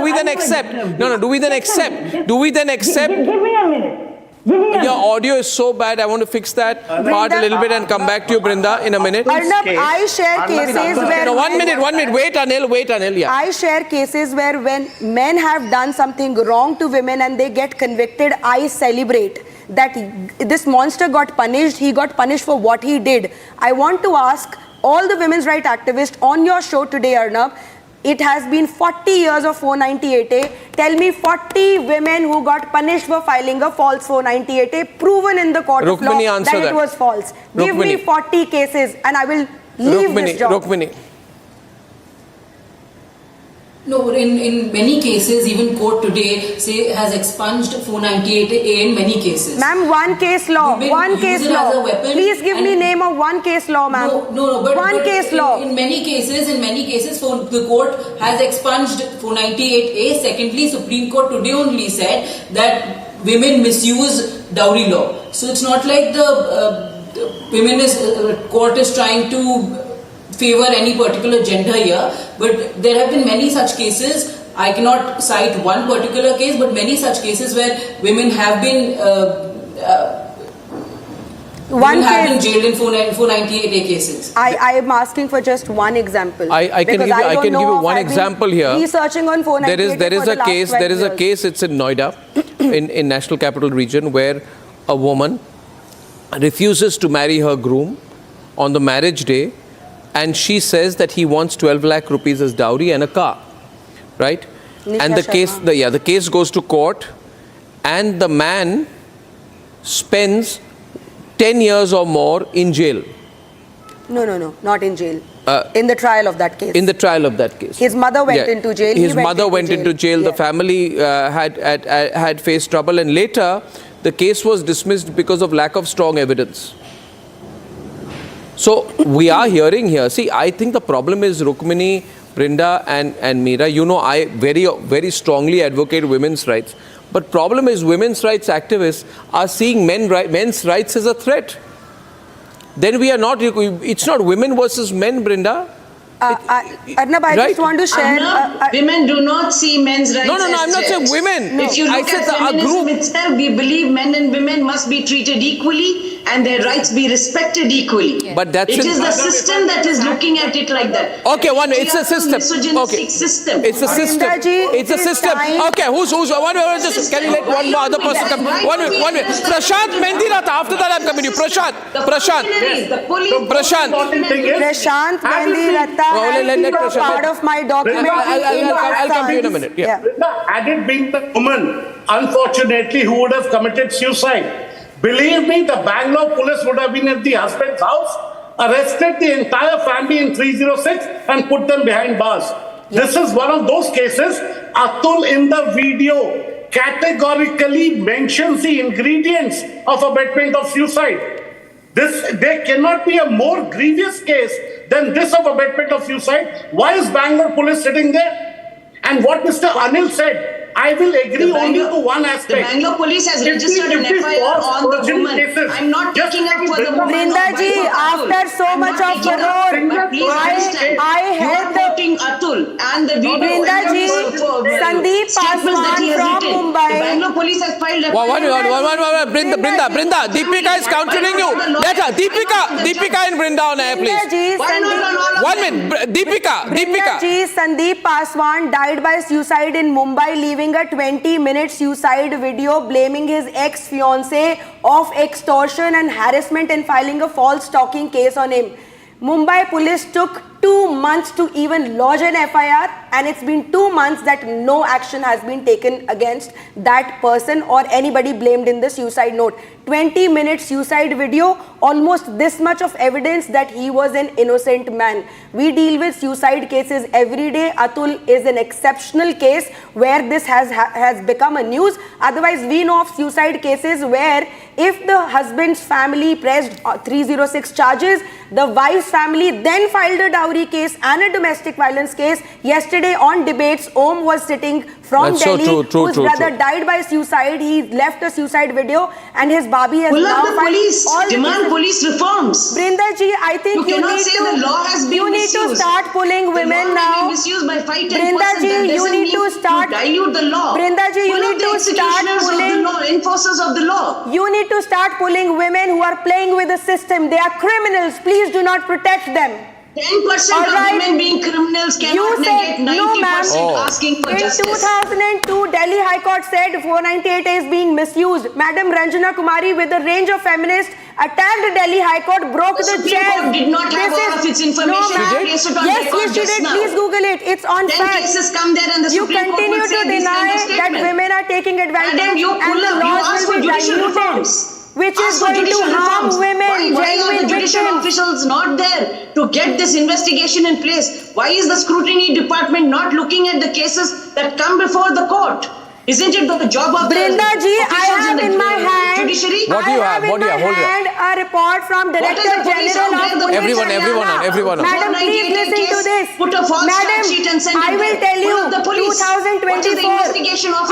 we then accept? No. Do we then accept? Do we then accept? Give me a minute. Your audio is so bad. I want to fix that part a little bit and come back to you, Brinda, in a minute. Arnab, I share cases where... No, 1 minute. Wait, Anil, yeah. I share cases where when men have done something wrong to women and they get convicted, I celebrate that this monster got punished. He got punished for what he did. I want to ask all the women's rights activists on your show today, Arnab, it has been 40 years of 498A. Tell me 40 women who got punished for filing a false 498A, proven in the court of law that it was false. Give me 40 cases and I will leave this job. Rukmini. No, in many cases, even court today has expunged 498A in many cases. Ma'am, one case law. Please give me name of one case law, ma'am. No, but one case law. In many cases, the court has expunged 498A. Secondly, Supreme Court today only said that women misuse dowry law. So it's not like the court is trying to favor any particular gender here, but there have been many such cases. I cannot cite one particular case, but many such cases where women have been jailed in 498A cases. I am asking for just one example. I can give you one example here. Researching on 498A there is a case. It's in Noida, in National Capital Region, where a woman refuses to marry her groom on the marriage day. And she says that he wants 12 lakh rupees as dowry and a car, right? And the case goes to court, and the man spends 10 years or more in jail. No, not in jail. In the trial of that case. In the trial of that case. His mother went into jail. His mother went into jail. The family had faced trouble, and later the case was dismissed because of lack of strong evidence. So we are hearing here. See, I think the problem is Rukmini, Brinda and Meera. You know, I very strongly advocate women's rights. But problem is women's rights activists are seeing men's rights as a threat. Then we are not, it's not women versus men, Brinda. Arnab, I just want to share... women do not see men's rights as I'm not saying women. No. If you look at feminism itself, we believe men and women must be treated equally and their rights be respected equally. Yeah. But it is the system that is looking at it like that. Okay, it's a system. System. It's a system. It's a system. Okay, who's can you let one more other person come? One minute. Prashant Mendiratha. After that, I'm coming to you. Prashant Mendiratha. Part of my document. I'll come to you in a minute. Yeah. Had it been the woman, unfortunately, who would have committed suicide, believe me, the Bangalore police would have been at the husband's house, arrested the entire family in 306 and put them behind bars. Yes. This is one of those cases. Atul in the video categorically mentions the ingredients of abetment of suicide. There cannot be a more grievous case than this of abetment of suicide. Why is Bangalore police sitting there? And what Mr. Anil said, I will agree only to one aspect. The Bangalore police has registered an FIR on the woman. I'm not taking up for the woman. Brinda ji, after so much of furore, I held the Atul and the video. Brinda ji, Sandeep Paswan from Mumbai. The Bangalore police has filed a Brinda, Deepika is countering you. Let her, Deepika and Brinda on air, please. 1 minute, Deepika. Brinda ji, Sandeep Paswan died by suicide in Mumbai, leaving a 20-minute suicide video blaming his ex-fiancée of extortion and harassment and filing a false stalking case on him. Mumbai police took 2 months to even lodge an FIR. and it's been 2 months that no action has been taken against that person or anybody blamed in the suicide note. 20-minute suicide video, almost this much of evidence that he was an innocent man. We deal with suicide cases every day. Atul is an exceptional case where this has become a news. Otherwise, we know of suicide cases where if the husband's family pressed 306 charges, the wife's family then filed a dowry case and a domestic violence case. Yesterday on debates, Om was sitting from Delhi, whose brother died by suicide. He left a suicide video and his babi has now filed all demand police reforms. Brindaji, I think you cannot need say to, the law has been you need to start pulling women now. Misused by 5-10%. Brindaji, you need to start dilute the law. Brindaji, you need to start pulling enforcers of the law. You need to start pulling women who are playing with the system. They are criminals. Please do not protect them. 10% of women being criminals cannot negate 90% asking for justice. In 2002, Delhi High Court said 498A is being misused. Madam Ranjana Kumari, with a range of feminists, attacked Delhi High Court, broke the Supreme chair. Court did not have all of its information. Yes, she did. Please Google it. It's on fact. 10 cases come there and the Supreme Court will say this kind of statement. You continue to deny that women are taking advantage and you pull up, you ask for judicial reforms. Which is going to harm women. Why are the judicial officials not there to get this investigation in place? Why is the scrutiny department not looking at the cases that come before the court? Isn't it the job of Brindaji, I have in my hand judiciary? What do you have? What do you have? Hold it a report from Director General of Police. Everyone. Madam, please listen to this. Put a false Madam, sheet and send I will tell you, 2024.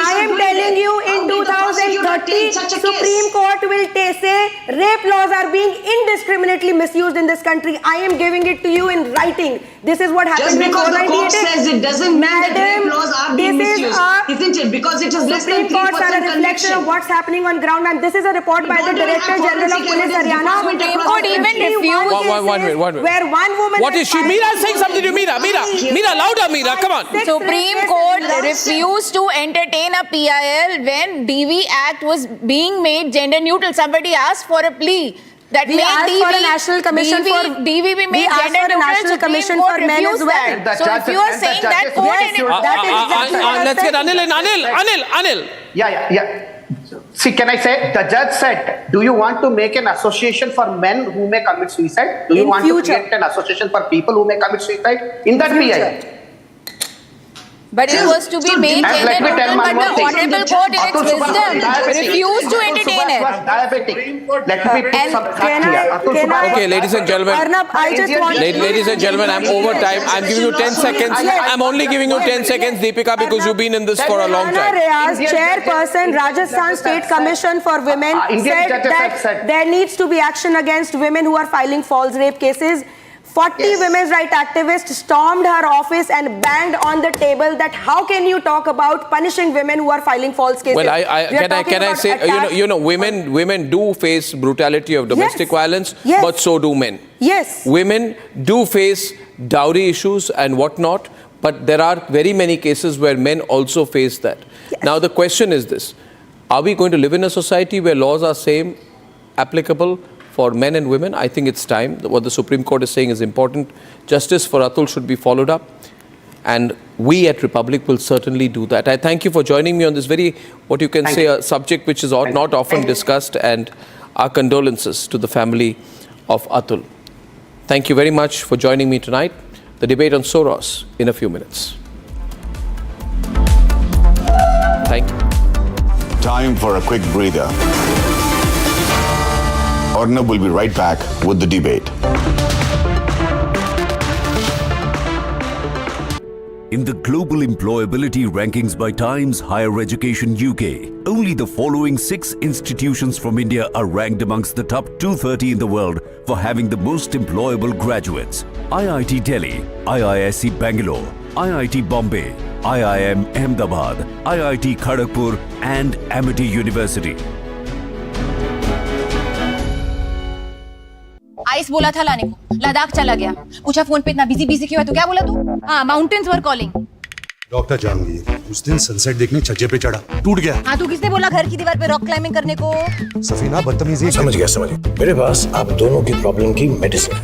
I am telling you, in 2030, Supreme Court will say rape laws are being indiscriminately misused in this country. I am giving it to you in writing. This is what happened. Just because the court says it doesn't mean that rape laws are being misused, isn't it? Because it is less than 3% Courts are a reflection of what's happening on ground, and this is a report by the Director General of Police Haryana. Supreme Court even refused. One minute. Where one woman. What is she? Meera is saying something to Meera. Meera, louder, Meera. Come on. Supreme Court refused to entertain a PIL when DV Act was being made gender neutral. Somebody asked for a plea. That we asked for a national commission for DV be made gender neutral. National commission for men as well. So if you are saying that, let's get Anil in. Anil. Yeah. See, can I say, the judge said, do you want to make an association for men who may commit suicide? Do you want to create an association for people who may commit suicide? In that PI. But it was to be made gender neutral, but the Honorable Court in its wisdom refused to entertain it. Let me put some fact here. Okay, ladies and gentlemen. Arnab, I just want Ladies and gentlemen, I'm over time. I'm giving you 10 seconds. I'm only giving you 10 seconds, Deepika, because you've been in this for a long time. Riyaz, chairperson, Rajasthan State Commission for Women, said that there needs to be action against women who are filing false rape cases. 40 women's rights activists stormed her office and banged on the table that how can you talk about punishing women who are filing false cases? Well, can I say, women do face brutality of domestic violence, but so do men. Yes. Women do face dowry issues and whatnot, but there are very many cases where men also face that. Yes. Now, the question is this. Are we going to live in a society where laws are same, applicable for men and women? I think it's time. What the Supreme Court is saying is important. Justice for Atul should be followed up. And we at Republic will certainly do that. I thank you for joining me on this very, what you can say, a subject which is not often discussed, and our condolences to the family of Atul. Thank you very much for joining me tonight. The debate on Soros in a few minutes. Thank you. Time for a quick breather. Arnab will be right back with the debate. In the global employability rankings by Times Higher Education UK, only the following 6 institutions from India are ranked amongst the top 230 in the world for having the most employable graduates. IIT Delhi, IISc Bangalore, IIT Bombay, IIM Ahmedabad, IIT Kharagpur and Amity University. Ice बोला था लाने को, लद्दाख चला गया, पूछा phone पे इतना busy क्यों है, तो क्या बोला तू? हाँ, माउंटेन्स वर कॉलिंग। डॉक्टर जहांगीर, उस दिन सनसेट देखने छज्जे पे चढ़ा, टूट गया। हाँ, तो किसने बोला घर की दीवार पे रॉक क्लाइंबिंग करने को? सफीना बदतमीजी। समझ गया। मेरे पास आप दोनों की प्रॉब्लम की मेडिसिन है।